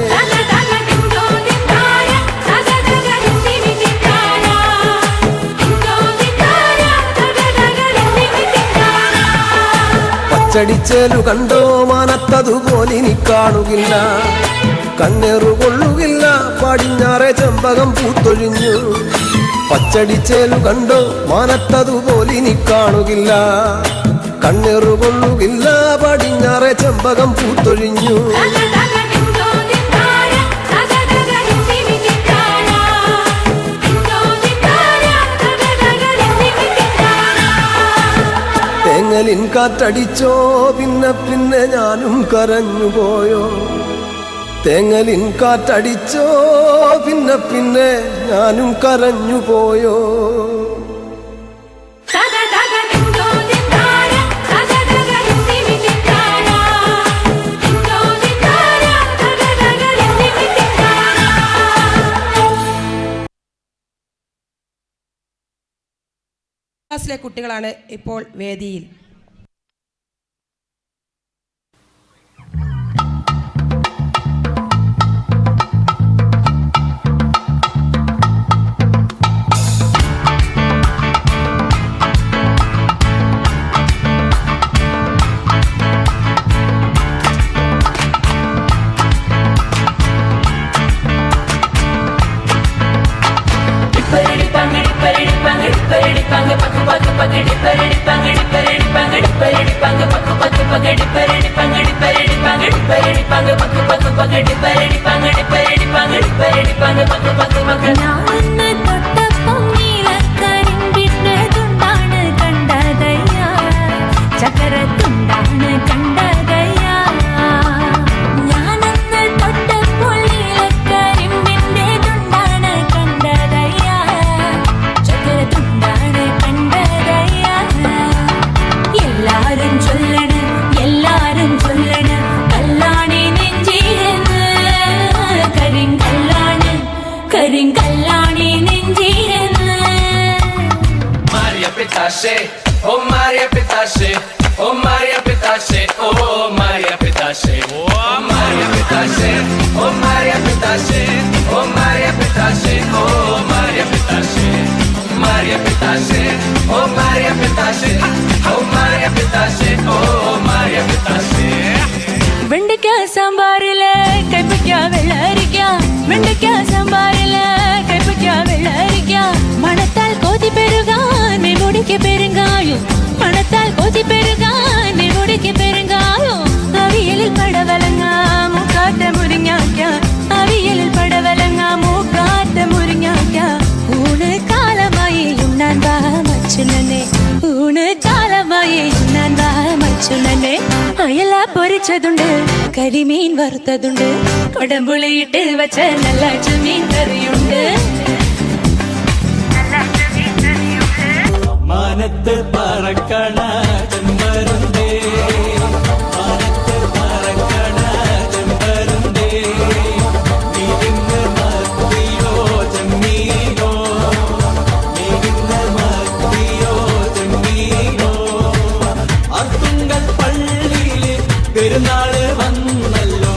പച്ചടിച്ചേലു കണ്ടോ മാനത്തതുപോലിനി കാണുകില്ല കണ്ണേറു കൊള്ളുകില്ല പടിഞ്ഞാറെ ചെമ്പകം പൂത്തൊഴിഞ്ഞു പച്ചടിച്ചേലു കണ്ടോ മാനത്തതുപോലിനി കാണുകില്ല കണ്ണേറു കൊള്ളുകില്ല പടിഞ്ഞാറെ ചെമ്പകം പൂത്തൊഴിഞ്ഞു തേങ്ങലിൻ കാറ്റടിച്ചോ പിന്നെ പിന്നെ ഞാനും കരഞ്ഞു പോയോ തേങ്ങലിൻ കാറ്റടിച്ചോ പിന്നെ പിന്നെ ഞാനും കരഞ്ഞു പോയോ ക്ലാസ്സിലെ കുട്ടികളാണ് ഇപ്പോൾ വേദിയിൽ. Oh Maria Pitache, oh Maria Pitache, oh Maria Pitache, oh Maria Pitache, oh Maria Pitache, oh Maria Pitache, oh Maria Pitache, Maria Pitache, oh Maria Pitache, oh Maria Pitache, oh Maria Pitache. വെണ്ടയ്ക്ക സാമ്പാറില് കൈപ്പയ്ക്ക വെള്ളരിക്ക വെണ്ടയ്ക്ക സാമ്പാറില് കൈപ്പയ്ക്ക വെള്ളരിക്ക മണത്താൽ കോതി പെരുകാൻ മെമുടിക്ക് പെരുങ്കായും മണത്താൽ കോതി പെരുകാൻ മെമുടിക്ക് പെരുങ്കായും അവിയലിൽ പടവലങ്ങ മൂക്കാത്ത മുരിങ്ങാക്ക അവിയലിൽ പടവലങ്ങ മൂക്കാത്ത മുരിങ്ങാക്ക ഊണ് കാലമായി ഉണ്ണാൻ വാ മച്ചുനനെ ഊണ് കാലമായി ഉണ്ണാൻ വാ മച്ചുനനെ അയല പൊരിച്ചതുണ്ട് കരിമീൻ വറുത്തതുണ്ട് കൊടമ്പുളിയിട്ട് വച്ച നല്ല ചെമ്മീൻ കറിയുണ്ട് മാനത്ത് പറക്കണ ചെമ്പരുന്തേ മാനത്ത് പറക്കണ ചെമ്പരുന്തേ നീരിന്ന് മത്തിയോ ചെമ്മീനോ നീരിന്ന് മത്തിയോ ചെമ്മീനോ അർത്തുങ്കൽ പള്ളിയില് പെരുന്നാള് വന്നല്ലോ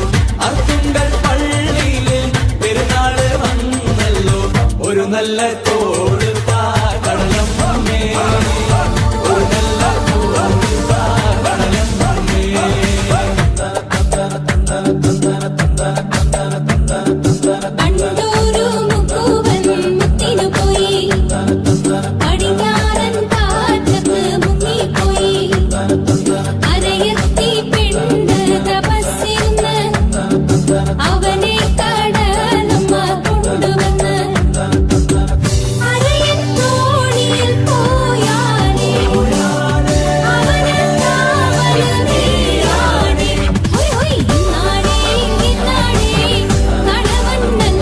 അർത്തുങ്കൽ പള്ളിയില് പെരുന്നാള് വന്നല്ലോ ഒരു നല്ല തോടുത്താ കടലമ്മേ ഒരു നല്ല തോടുത്താ കടലമ്മേ പണ്ടൊരു മുക്കുവൻ മുത്തിനു പോയി പടിഞ്ഞാറൻ കാറ്റത്ത് മുങ്ങിപ്പോയി അരയത്തി പെണ്ണ് തപസ്സിരുന്ന് അവനെ കടലമ്മ കൊണ്ടുവന്ന് അരയത്തോണിയിൽ പോയാലേ അവന് കാവല് നീയാണേ ഹൊയ് ഹൊയ് ഇന്നാടേ ഇന്നാടേ കടവണ്ണൻ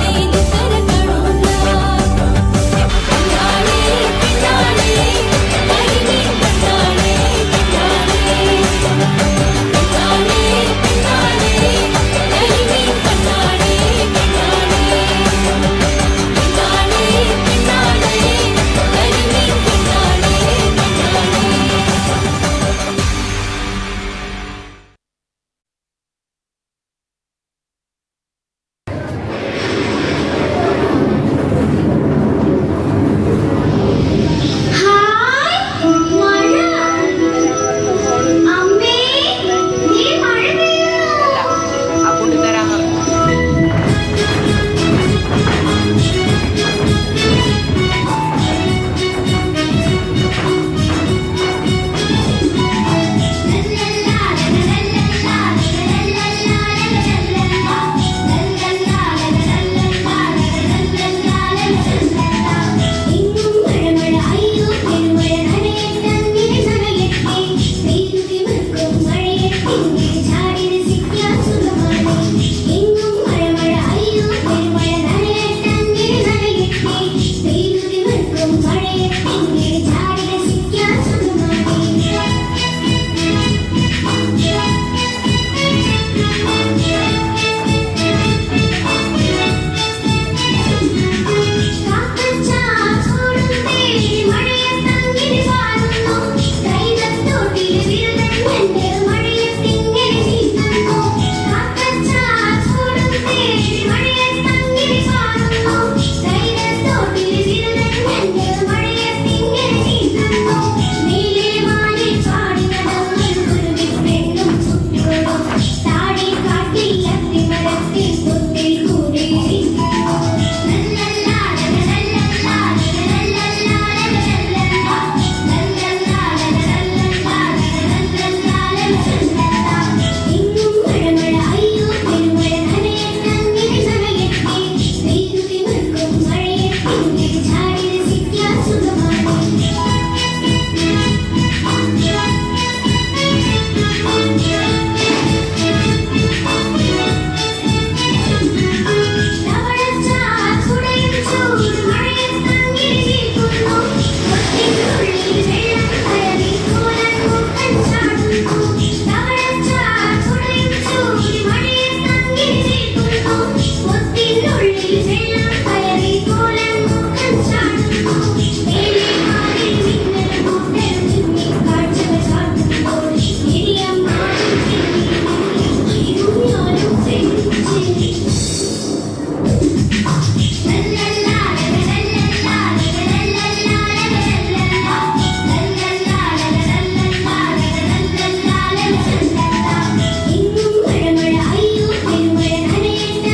അയ്യോ പെരുമഴ നനയട്ടെ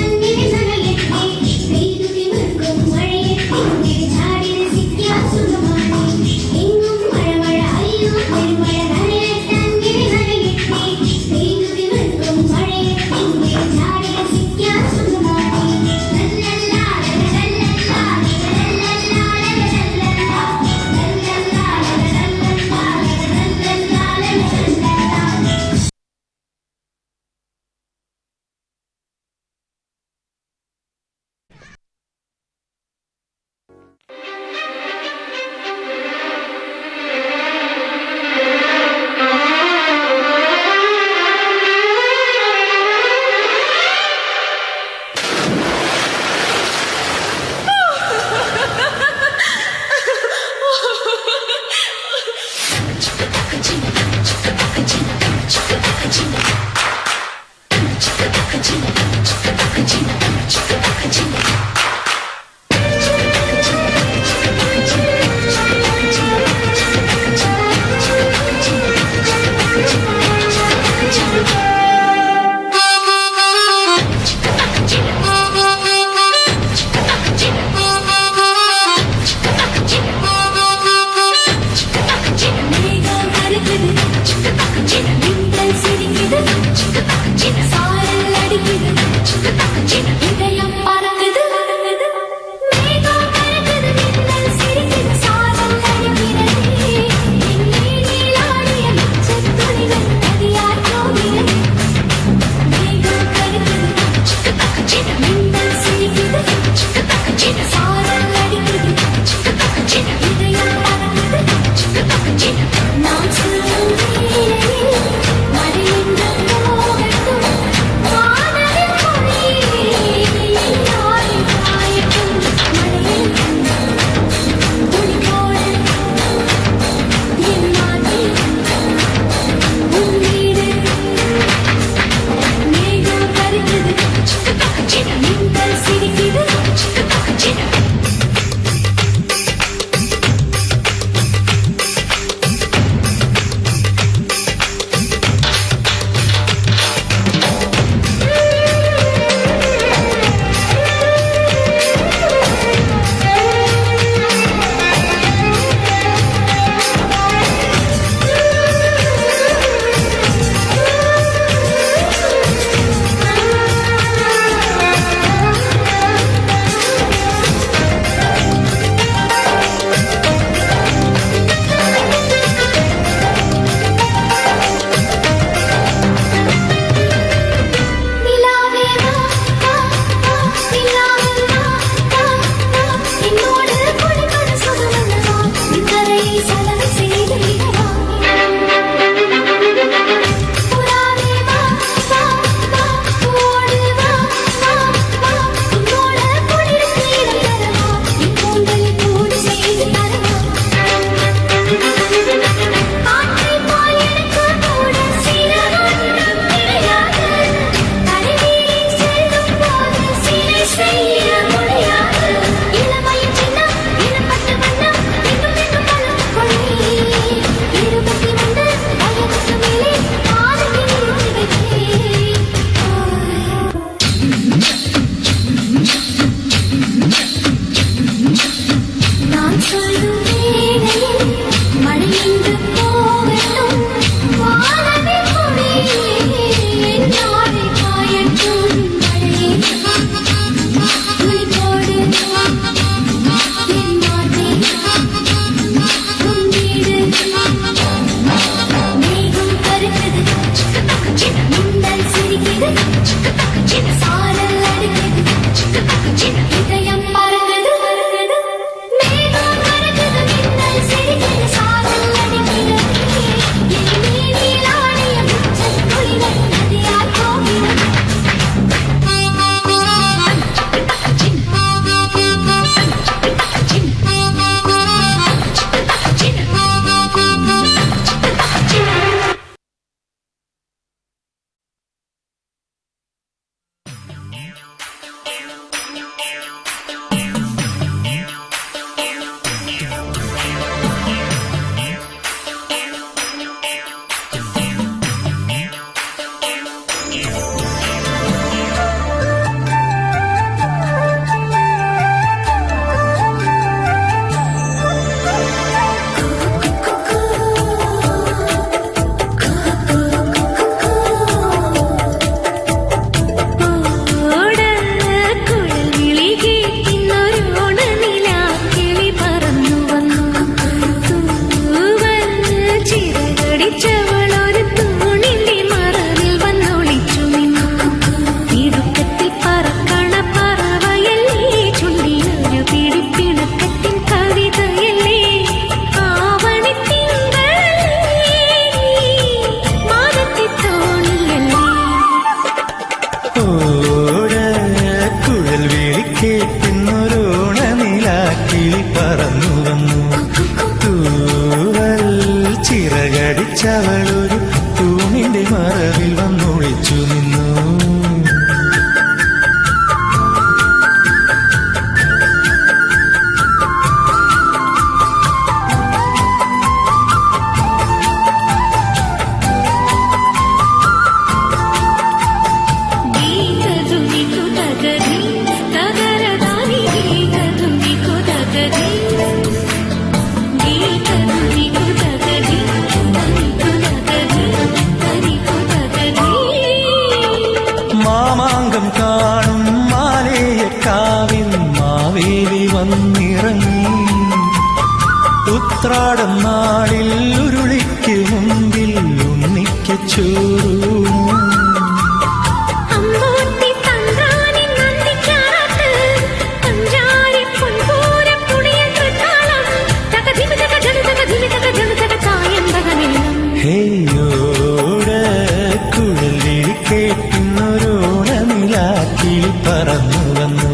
വന്നു വന്നു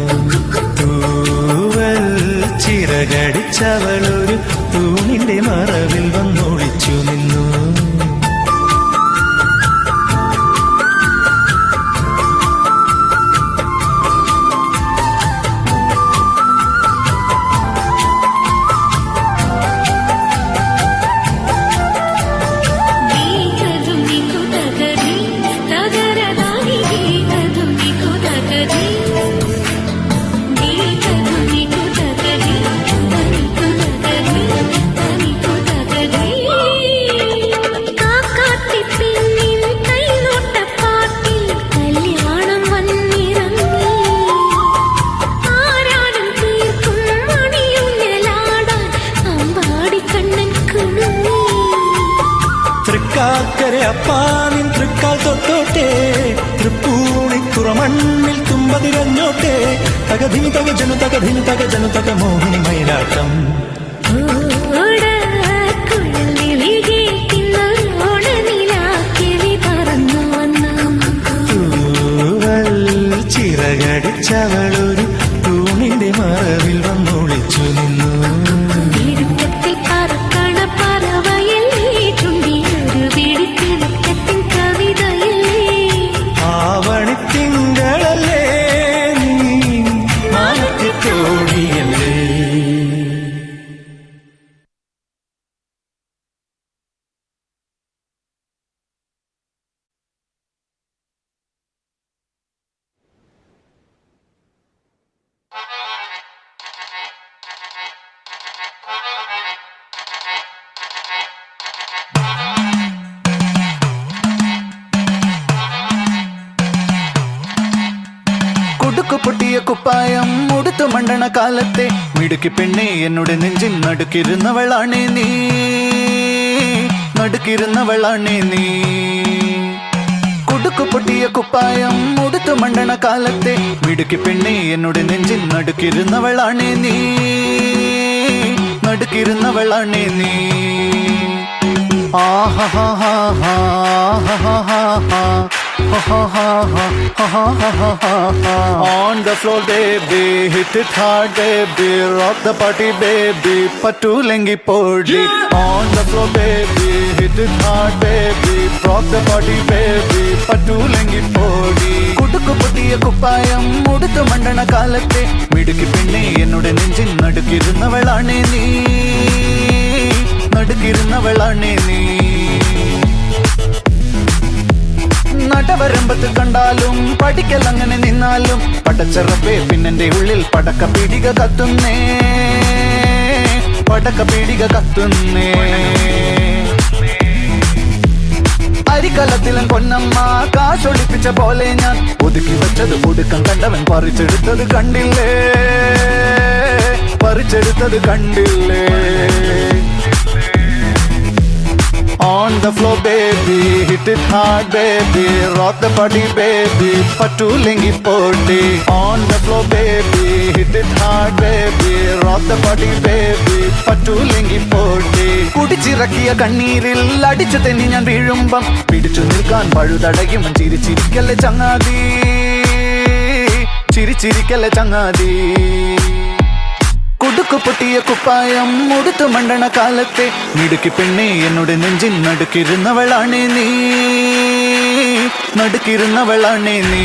തൂവൽ ചിറകടിച്ചവളൊരു തൂണിന്റെ മറവിൽ വന്നൊളിച്ചു നിന്നു. തൃക്കാക്കരെ അപ്പാനിൻ തൃക്കാൽ തൊട്ടോട്ടെ തൃപ്പൂണിത്തുറമണ്ണിൽ തുമ്പതിരഞ്ഞോട്ടെ തകധിനി തകജനു തകധിനി തകജനു തക മോഹിനി മയിലാട്ടം. തൂവൽ ചിറകടിച്ചവളൊരു തൂണിന്റെ മറവിൽ വന്നൊളിച്ചു നിന്നു. ആവണിത്തിങ്കളല്ലേ നീ മാനത്തെ തോഴിയല്ലേ. പൊട്ടിയ കുപ്പായം ഉടുത്തു മണ്ടണ കാലത്തെ മിടുക്കി പെണ്ണെ എന്നോട് നെഞ്ചിൻ നടുക്കിരുന്നവളാണേ നീ, നടുക്കിരുന്നവളാണേ നീ. കുടുക്കു പൊട്ടിയ കുപ്പായം ഉടുത്തു മണ്ടണ കാലത്തെ മിടുക്കി പെണ്ണെ എന്നോട് നെഞ്ചിൻ നടുക്കിരുന്നവളാണേ നീ, നടുക്കിരുന്നവളാണേ നീ. On the floor baby, hit it hard baby, rock the party baby, patulengi podi. On the floor baby, hit it hard baby, rock the party baby, patulengi podi. Kudukku putiya kuppayam uduthu mandana kalatte midukki penne ennude nenjin nadukirunnavalane nee, nadukirunnavalane nee. നടവരമ്പത്ത് കണ്ടാലും പഠിക്കൽ അങ്ങനെ നിന്നാലും പടച്ചറപ്പേ പിന്നെന്റെ ഉള്ളിൽ പടക്ക പീടിക കത്തുന്നേ, പടക്ക പീടിക കത്തുന്നേ. അരിക്കലത്തിലും പൊന്നമ്മ കാശൊളിപ്പിച്ച പോലെ ഞാൻ ഒതുക്കി വെച്ചത് ഒടുക്കം കണ്ടവൻ പറിച്ചെടുത്തത് കണ്ടില്ലേ, പറിച്ചെടുത്തത് കണ്ടില്ലേ. On the floor baby, hit it hard baby, rock the body baby, patulengi podi. On the floor baby, hit it hard baby, rock the body baby, patulengi podi. കുടിച്ചിറക്കിയ കണ്ണീരിൽ അടിച്ചു തെന്നി ഞാൻ വീഴുമ്പം പിടിച്ചു നിൽക്കാൻ പഴുതടയും ചിരിച്ചിരിക്കല്ലേ ചങ്ങാതി, ചിരിച്ചിരിക്കല്ലേ ചങ്ങാതി. കുടുക്കു പൊട്ടിയ കുപ്പായം ഉടുത്തു മണ്ടണ കാലത്തെ മിടുക്കി പെണ്ണെ എന്നോട് നെഞ്ചിൻ നടുക്കിരുന്നവളാണേ നീ, നടുക്കിരുന്നവളാണേ നീ.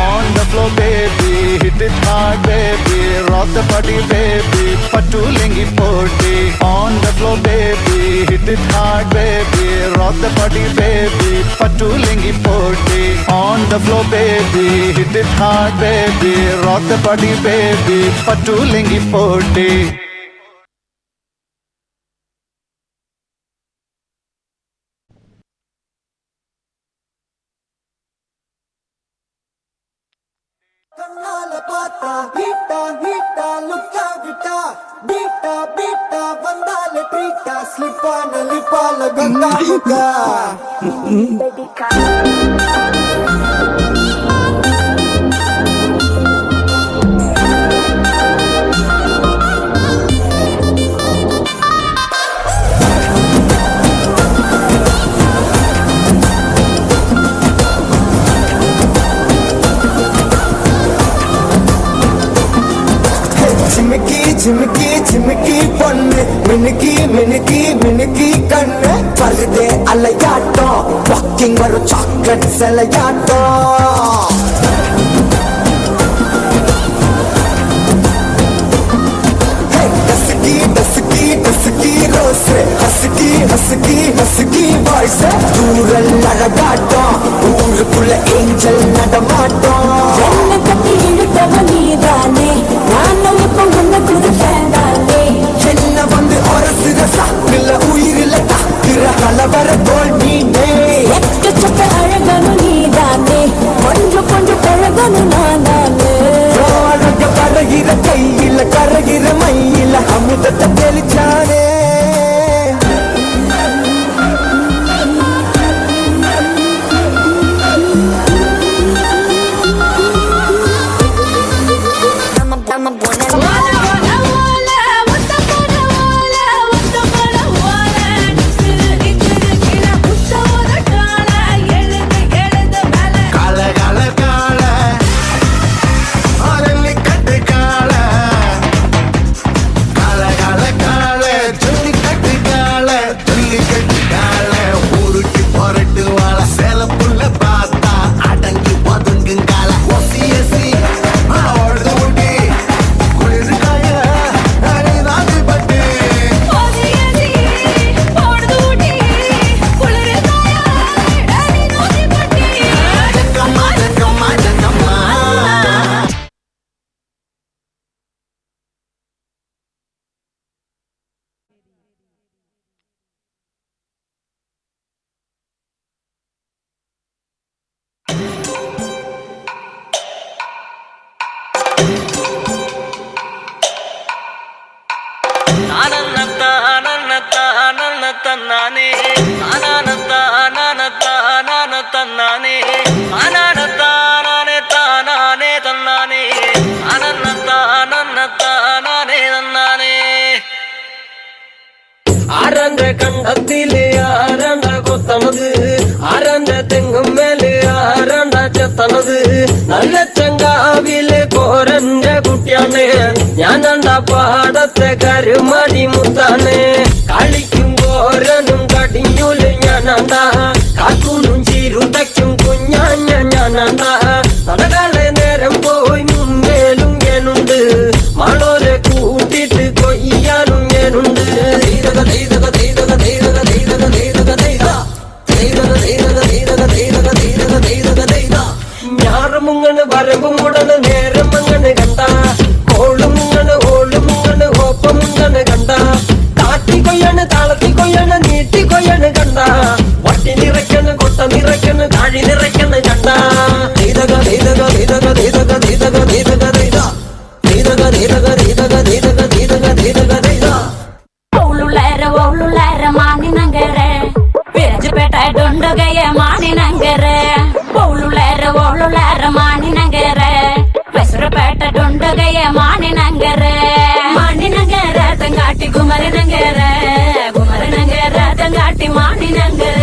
On the floor baby, hit it hard baby, rock the body baby, patulengi podi. On the floor baby, hit it hard baby, rock the body baby, patulengi podi. On the floor baby, hit it hard baby, rock the body baby, patulengi podi. கண்ணால பார்த்தா ஹீட்டா ஹீட்டா லுக்கா விட்டா பீட்டா பீட்டா வந்தால ட்ரீட்டா ஸ்லிப்பான லிப்பால கங்கா புக்கா. झिमकी झिमकी பொண்ணு மினுக்கி மினுக்கி மினுக்கி கண்ணு வருதே அலையாட்டம் வாக்கிங் வரும் சாக்லேட் சிலையாட்டம் dusky rose husky husky husky voice தூரல் அழகாட்டம் ஊருக்குள்ள ஏஞ்சல் நடமாட்டம் என்ன கட்டி இழுத்தவ நீதானே நானும் இப்ப உனக்கு ஒரு ஃபேன்தானே என்ன வந்து அரசுற சாக்குல உயிரில தாக்குற கலவர தோல் நீனே எக்கச்சக்க அழகனு நீதானே கொஞ்சம் கொஞ்சம் பழகனு நானே அழக பறகிற கையில கரகிற மயில அமுதத்தை தெளிச்சானே ആരണ്ട കണ്ടത്തില് ആരണ്ട കൊത്തണത് ആരണ്ട തെങ്ങും മേല് ആരണ്ട ചെത്തണത് നല്ല ചങ്കാവിലെ കോരന്റെ കുട്ടിയാണ് ഞാനണ്ട പാടത്തെ കരുമടി മുത്താണ് കളിക്കും കോരനും കടിഞ്ഞൂല് ഞാനണ്ട കാക്കൂനും ചീരുതയ്ക്കും കുഞ്ഞാഞ്ഞ ഞാനണ്ട നടകളെ നേരം പോയി മുമ്പേലും ഞാനുണ്ട് മണോരെ കൂട്ടിട്ട് കൊയ്യാനും ഞാനുണ്ട് ഞാറുമുങ്ങണ് വരവുമുടന് നേരമങ്ങനെ കണ്ട കോളുമുങ്ങണ് ഓളുമുങ്ങണ് ഓപ്പമുങ്ങണ് കണ്ട താത്തി കൊയ്യാണ് താളത്തി കൊയ്യാണ് നീട്ടി കൊയ്യാണ് കണ്ട വട്ടി നിറയ്ക്കണ് കൊട്ട നിറയ്ക്കണ് താഴി നിറയ്ക്കണ് കണ്ട மானினங்கர விரஜபேட்டை டொண்டுகைய மானினங்கர ஓளுளார மானினங்கர பெசரப்பேட்டை டொண்டுகைய மானினங்கர மானினங்கர தங்காட்டி குமரனங்கர குமரனங்கர தங்காட்டி மானினங்கர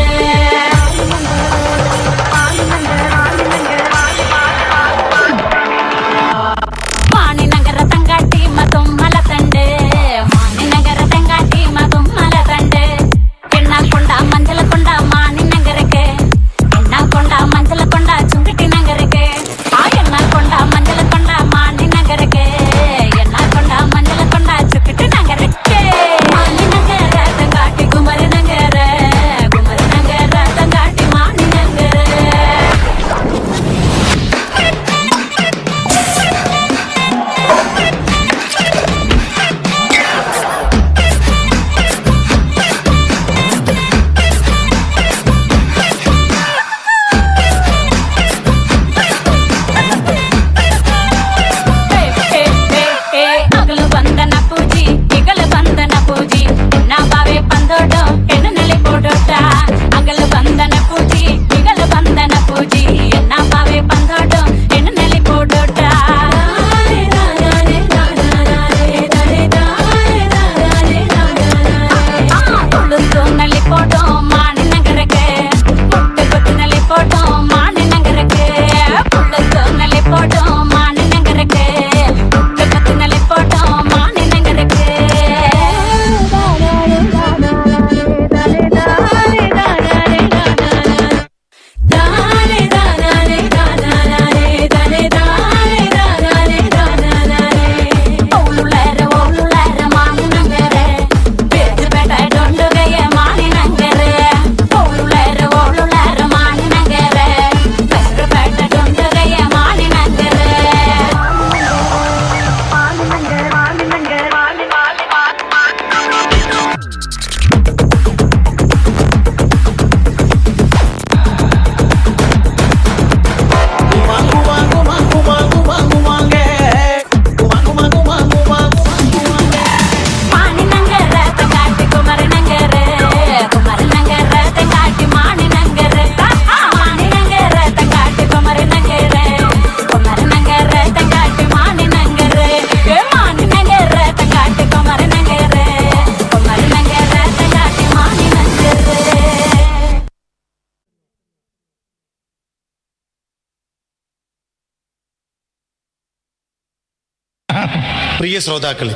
പ്രിയ ശ്രോതാക്കളെ,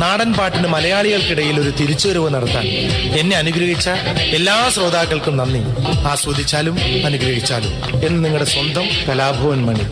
നാടൻ പാട്ടിന് മലയാളികൾക്കിടയിൽ ഒരു തിരിച്ചുവരവ് നടത്താൻ എന്നെ അനുഗ്രഹിച്ച എല്ലാ ശ്രോതാക്കൾക്കും നന്ദി. ആസ്വദിച്ചാലും അനുഗ്രഹിച്ചാലും എന്ന് നിങ്ങളുടെ സ്വന്തം കലാഭവൻ മണി.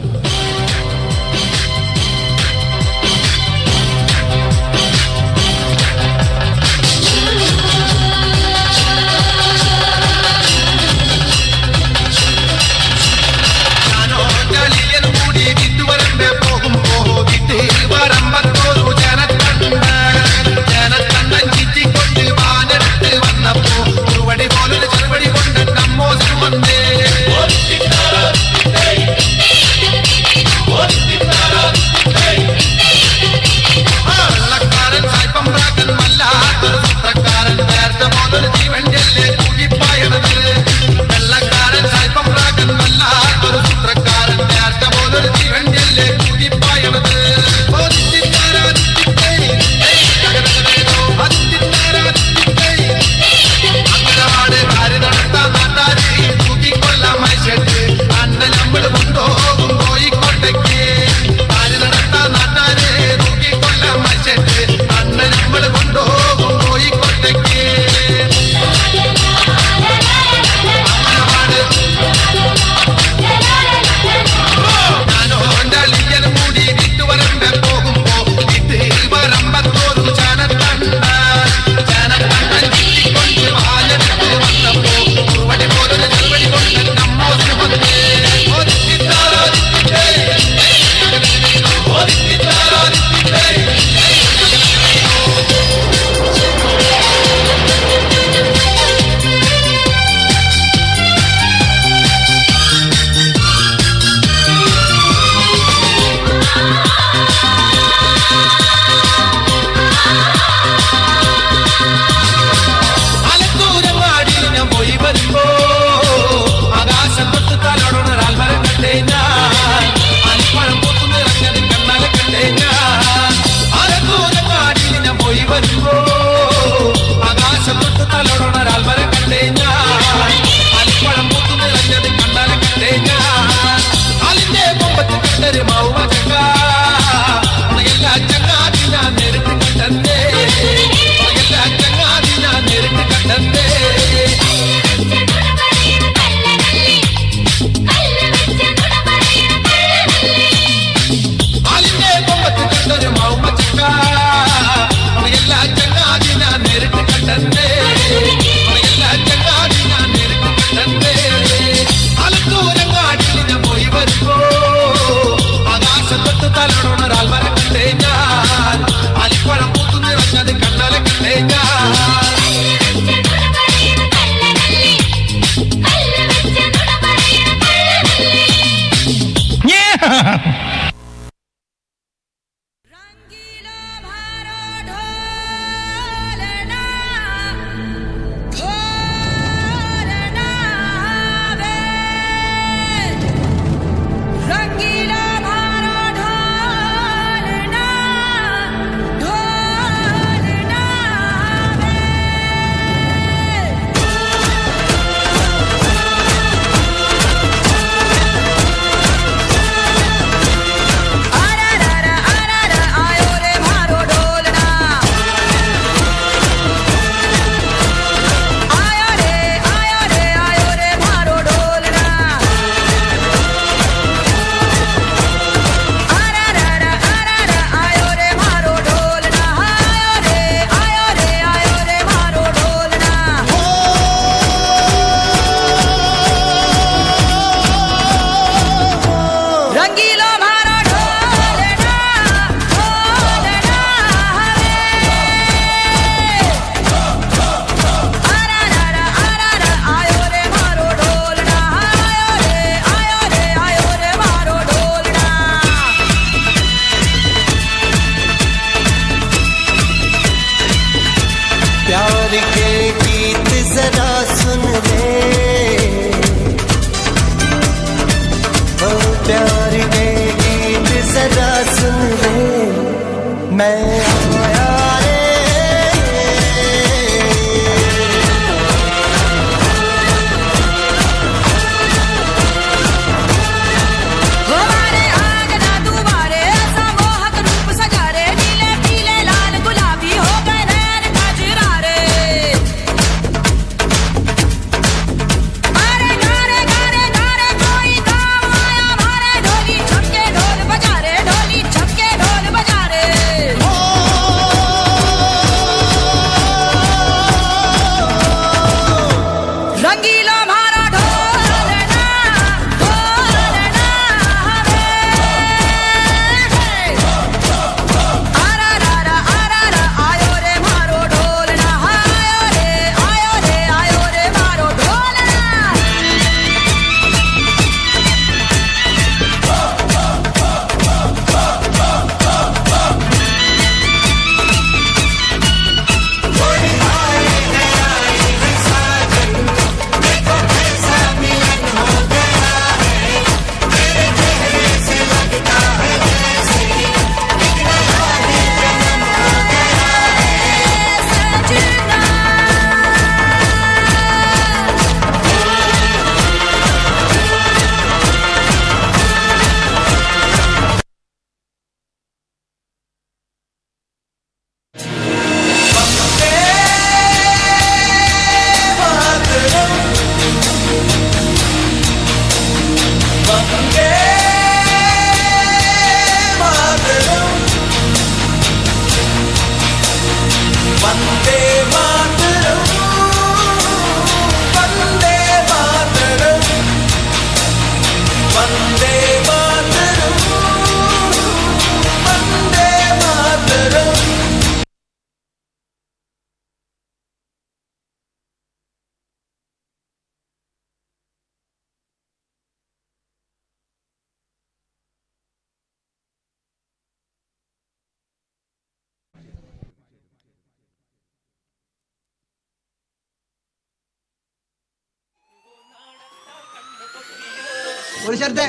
ഒരു സ്ഥലത്തെ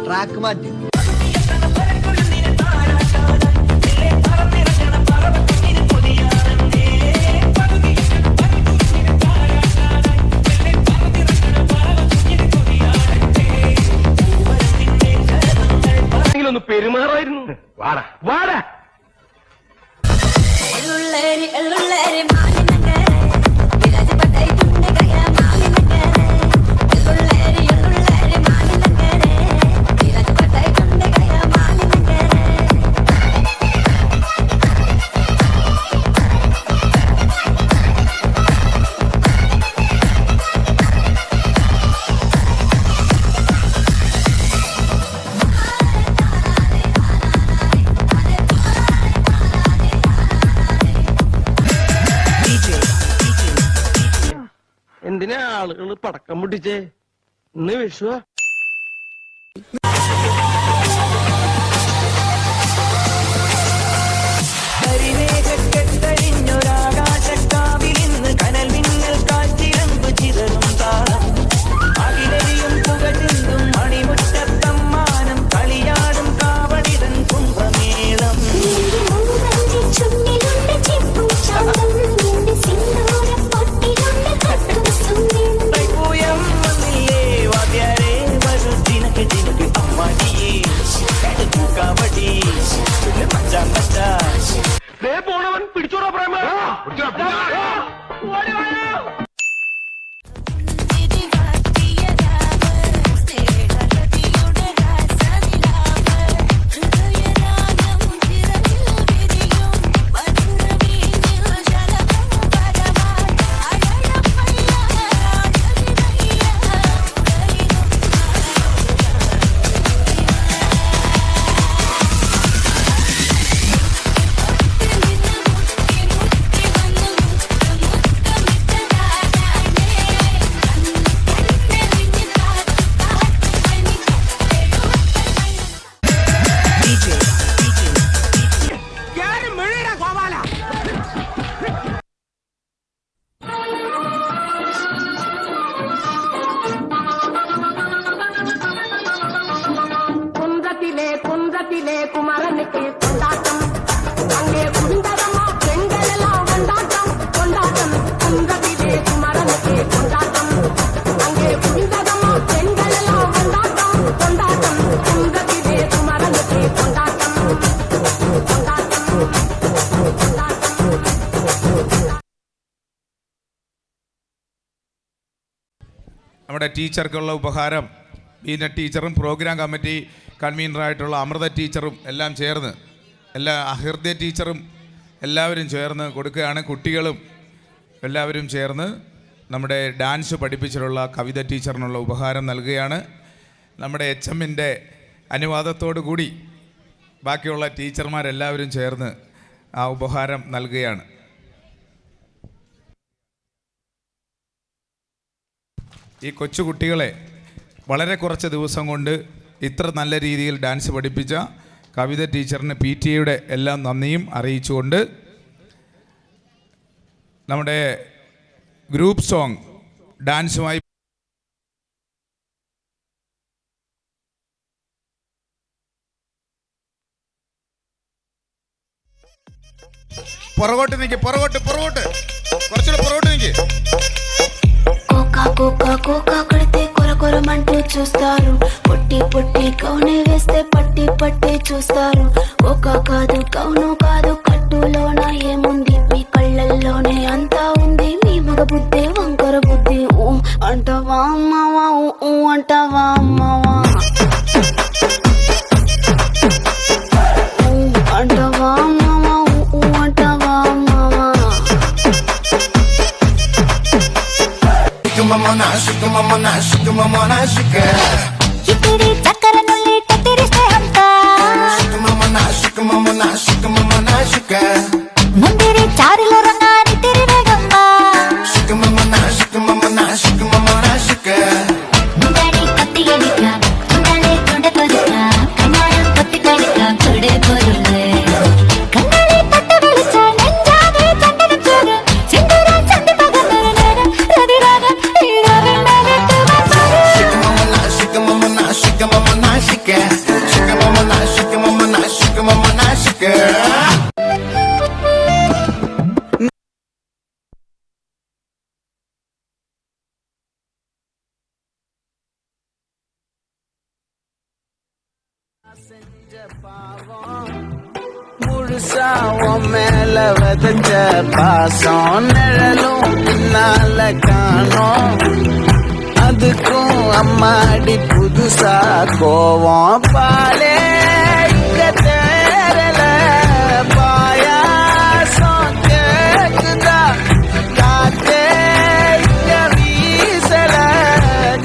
ട്രാക്ക് മാറ്റി. ഒന്ന് പെരുമാറായിരുന്നു. വാടാ വാടാ. എന്തിനാ ആളുകൾ പടക്കം പൊട്ടിച്ചേ? ഇന്ന് വിഷുവാ. ൊരാകാശക്കാവിലിന്ന് കനൽ മിന്നൽ കാറ്റിരമ്പ് ചിതറും താളം അകിലരിയും പുകചിന്തും മണിമുറ്റത്തമ്മാനം കളിയാടും കാവടിതൻ കുംഭമേളം. പൂയം വന്നില്ലേ വാദ്യാരേ വരൂ ജിനക്ക് ജിനക്ക് അമ്മാടിയേ കാവടി മച്ചാ മച്ചാ. പോണവൻ പിടിച്ചോടാ പ്രേമ. കുന്തത്തിലെ കുമരനുക്ക് കൊണ്ടാട്ടം അങ്ങേ കുന്തരമോ പെൺകളെല്ലാം കൊണ്ടാട്ടം കൊണ്ടാട്ടം കുന്തത്തിലെ കുമരനുക്ക് കൊണ്ടാട്ടം അങ്ങേ കുന്തരമോ പെൺകളെല്ലാം കൊണ്ടാട്ടം കൊണ്ടാട്ടം കുന്തത്തിലെ കുമരനുക്ക് കൊണ്ടാട്ടം കൊണ്ടാട്ടം നമ്മുടെ ടീച്ചർക്കുള്ള ഉപഹാരം ബീന ടീച്ചറും പ്രോഗ്രാം കമ്മിറ്റി കൺവീനറായിട്ടുള്ള അമൃത ടീച്ചറും എല്ലാം ചേർന്ന് ഹൃദയ ടീച്ചറും എല്ലാവരും ചേർന്ന് കൊടുക്കുകയാണ്. കുട്ടികളും എല്ലാവരും ചേർന്ന് നമ്മുടെ ഡാൻസ് പഠിപ്പിച്ചിട്ടുള്ള കവിത ടീച്ചറിനുള്ള ഉപഹാരം നൽകുകയാണ്. നമ്മുടെ HMൻ്റെ അനുവാദത്തോടു കൂടി ബാക്കിയുള്ള ടീച്ചർമാരെല്ലാവരും ചേർന്ന് ആ ഉപഹാരം നൽകുകയാണ്. ഈ കൊച്ചുകുട്ടികളെ വളരെ കുറച്ച് ദിവസം കൊണ്ട് ഇത്ര നല്ല രീതിയിൽ ഡാൻസ് പഠിപ്പിച്ച കവിത ടീച്ചറിന് PTA എല്ലാം നന്ദിയും അറിയിച്ചുകൊണ്ട് നമ്മുടെ ഗ്രൂപ്പ് സോങ് ഡാൻസുമായി പുറകോട്ട് നിൽക്ക്, പുറകോട്ട് കുറച്ചുകൂടെ പുറകോട്ട് നിൽക്ക്. కోకా కడితే కొరకొరమంటూ చూస్తారు, పొట్టి పొట్టి కౌనే వేస్తే పట్టి పట్టి చూస్తారు. కోకా కాదు కౌను కాదు, కట్టులోన ఏముంది, మీ కళ్ళల్లోనే అంతా ఉంది. మీ మగ బుద్ధి వంకర బుద్ధి, ఊ అంటావా అమ్మవా, ఊ అంటావా అమ్మవా, అంటావా అమ్మవా, ఊ అంటావా అమ్మవా. ఇతడి చక్కరనుల్లి టట్టిరిస్తే అంతా ముందిరి చారిలో రంగాని తిరివేగమ్మ ముందడి కొత్తి ఎడిక ముందడే తొండ కొరిక కన్నాడం కొత్తి కడిక కొడే పొరులే కన్నాడి పట్ట వెలిచ నెంజాగే చందన చూడు సింధూర చంది పగ నరనర రది రాగ ఈడ వెన్నలే తువ முழுசா உன் மேல விதைச்ச பாசம் நிழலும் பின்னால காணோம் அதுக்கும் அம்மாடி புதுசா கோவம் பாலே இங்க தேரல பாயாசம் கேக்குதா காத்தே இங்க வீசல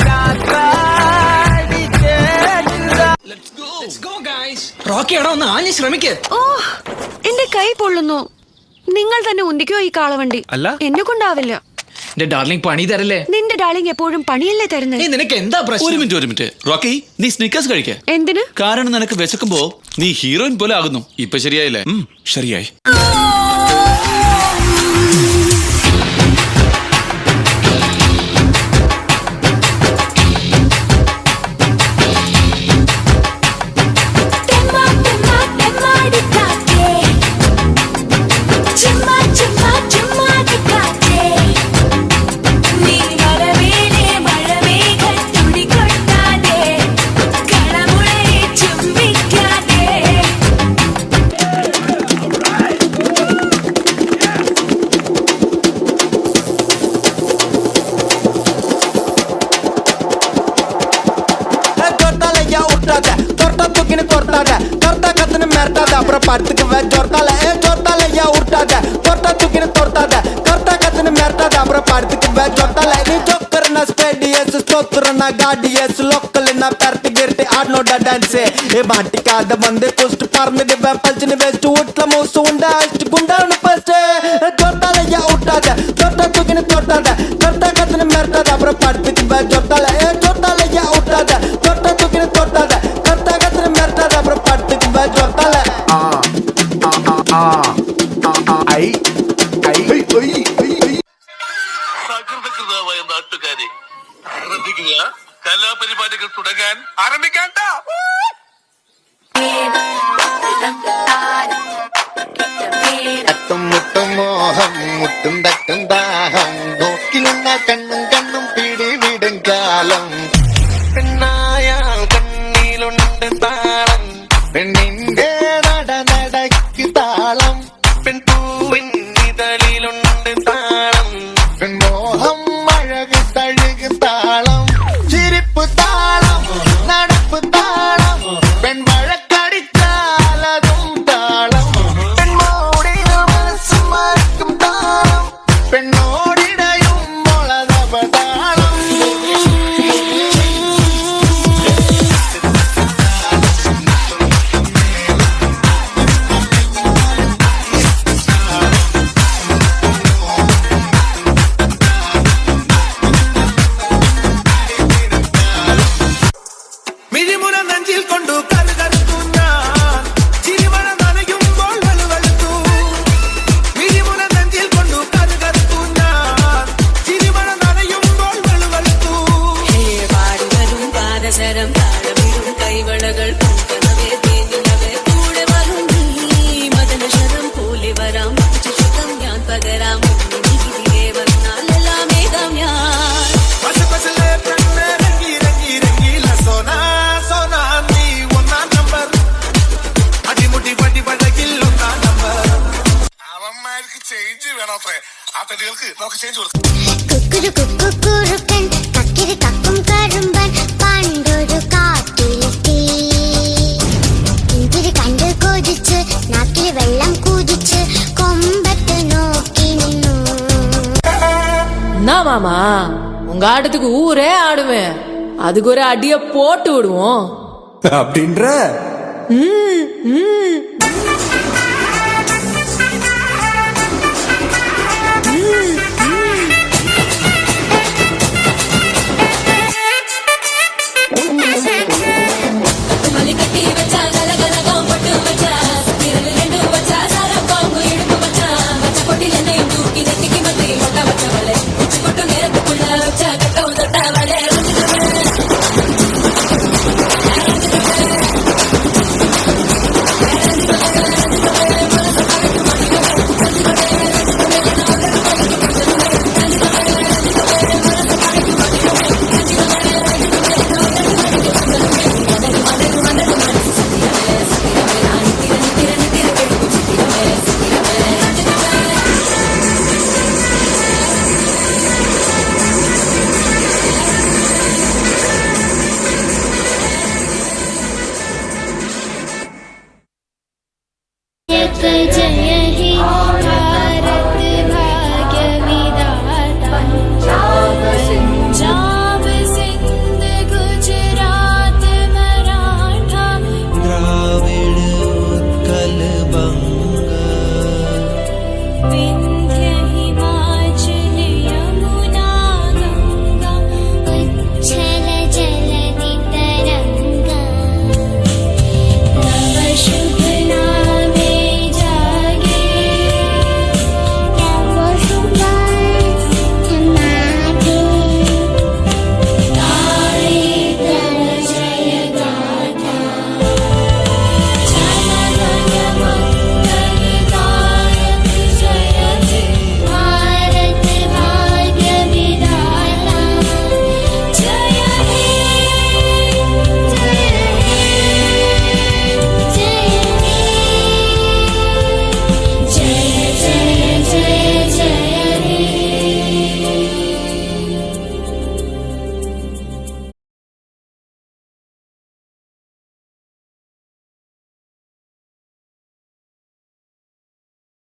காத்தாடி கேக்குதா. റോക്കിയാണോ ഒന്ന് ആഞ്ഞ് ശ്രമിക്ക്. ഓ എന്റെ കൈ പൊള്ളുന്നു. നിങ്ങൾ തന്നെ ഉന്തിക്കോ ഈ കാളവണ്ടി. അല്ല എന്നെ കൊണ്ടാവില്ല. എന്റെ ഡാർലിംഗ് പണി തരല്ലേ. നിന്റെ ഡാർലിംഗ് എപ്പോഴും പണിയല്ലേ തരുന്നത്. നിനക്ക് എന്താ പ്രശ്നം? ഒരു മിനിറ്റ് റോക്കി, നീ സ്നിക്കേഴ്സ് കഴിക്ക. എന്തിന്? കാരണം നിനക്ക് വിശക്കുമ്പോ നീ ഹീറോയിൻ പോലെ ആകുന്നു. ഇപ്പൊ ശരിയായില്ലേ? ശരിയായി. அப்புறம் படுத்துக்கு ஜொர்த்தால ஜொர்த்தால ஐயா உருட்டாத தொட்டா தூக்கின்னு தொட்டாத கர்த்தா கத்துன்னு மிரட்டாத அப்புறம் படுத்துக்கு ஜொர்த்தால நீ ஜொக்கர்னா ஸ்டேடியஸ் ஸ்தோத்திரனா காடியஸ் லோக்கல்னா பரட்டி கிரட்டி ஆடனோட டான்ஸ் ஏ மாட்டிக்காத வந்து போஸ்ட் பறந்துட்டு பல்ச்சின்னு வெஸ்ட் வீட்ல மூசு உண்டா அஷ்டு குண்டான்னு ஃபர்ஸ்ட் ஜொர்த்தால ஐயா உருட்டாத தொட்டா தூக்கின்னு தொட்டாத கர்த்தா கத்துன்னு மிரட்டாத அப்புறம் படுத்துக்கு ஜொர்த்தால ஜொர்த்தால ஐயா உருட்டாத தொட்டா தூக்கின்னு தொட்டாத கர்த்தா கத்துன்னு மிரட்டாத அப்புறம் படுத்துக்கு ஜொர்த்தால സകൃതകൃതമായ നാട്ടുകാരെ ശ്രദ്ധിക്കുക, കലാപരിപാടികൾ തുടങ്ങാൻ ആരംഭിക്കാൻ. തട്ടും മുട്ടും മോഹം മുട്ടും തട്ടും ദാഹം നോക്കി നിന്ന കണ്ണും കണ്ണും പിടിവിടും കാലം പെണ്ണായാൽ കണ്ണിലുണ്ട് താളം പെണ്ണിന്റെ നടക്ക് താളം പെൺപൂവിൻ ഇതളിലുണ്ട് താളം പെൺമോഹം അഴക് തഴുകു താളം ചിരിപ്പ് താളം നടപ്പ് താളം പെൺവഴക്കടിച്ചാലതും താളം പെൺമോടിയ മനസ്സ് മറക്കും താളം പെണ്ണോടിടയും മുളതപതാളം മിഴിമുന നെഞ്ചിൽ കൊണ്ടു കരുകരുത്തു ഞാൻ ചിരിമഴ നനയുമ്പോൾ വലുവഴുത്തു മിഴിമുന നെഞ്ചിൽ കൊണ്ടു കരുകരുത്തു ഞാൻ ചിരിമഴ നനയുമ്പോൾ വലുവഴുത്തു പാടുവരും പാദസരം താഴവിടും കൈവളകൾ പൂക്കണവേ തേനിലവേ കൂടെ വരും നീ മദനശരം പോലെ വരാം ചുഷ്ടം ഞാൻ പകരാം ഇതിലേ വന്നാലെല്ലാം ഏകാം ഞാൻ പശുപശലെ പെണ്ണെ രംഗി രംഗി രംഗീല സോനാ സോനാ നീ ഒന്നാം നമ്പർ അടിമുടി വടി വടകിൽ ഒന്നാം നമ്പർ. അവന്മാർക്ക് ചേഞ്ച് വേണോത്രേ, ആ തടികൾക്ക് നമുക്ക് ചേഞ്ച് കൊടുക്കാം. കുക്കുരു കുക്കുറുക്കൻ കക്കിരി കക്കും കരുമ്പൻ പണ്ടൊരു കാട്ടിലെത്തി ഇഞ്ചിരി കണ്ട് കൊതിച്ച് നാക്കിൽ വെള്ളം കുതിച്ച് കൊമ്പത്ത് നോക്കി നിന്നു. என்ன மாமா உங்க ஆட்டத்துக்கு ஊரே ஆடுவேன், அதுக்கு ஒரு அடிய போட்டு விடுவோம் அப்படின்ற மலிகட்டி வச்சா கலகலகம் பட்டு வச்சா விரல் ரெண்டு வச்சா சாரம் பாம்பு இடுப்பு வச்சா வச்ச கொட்டில் என்னையும் தூக்கி நெத்திக்கு மத்தி கொட்ட வச்சவளே உச்சி கொட்டு நேரத்துக்குள்ள வச்சா கட்ட உதட்டவளே ജഗജയ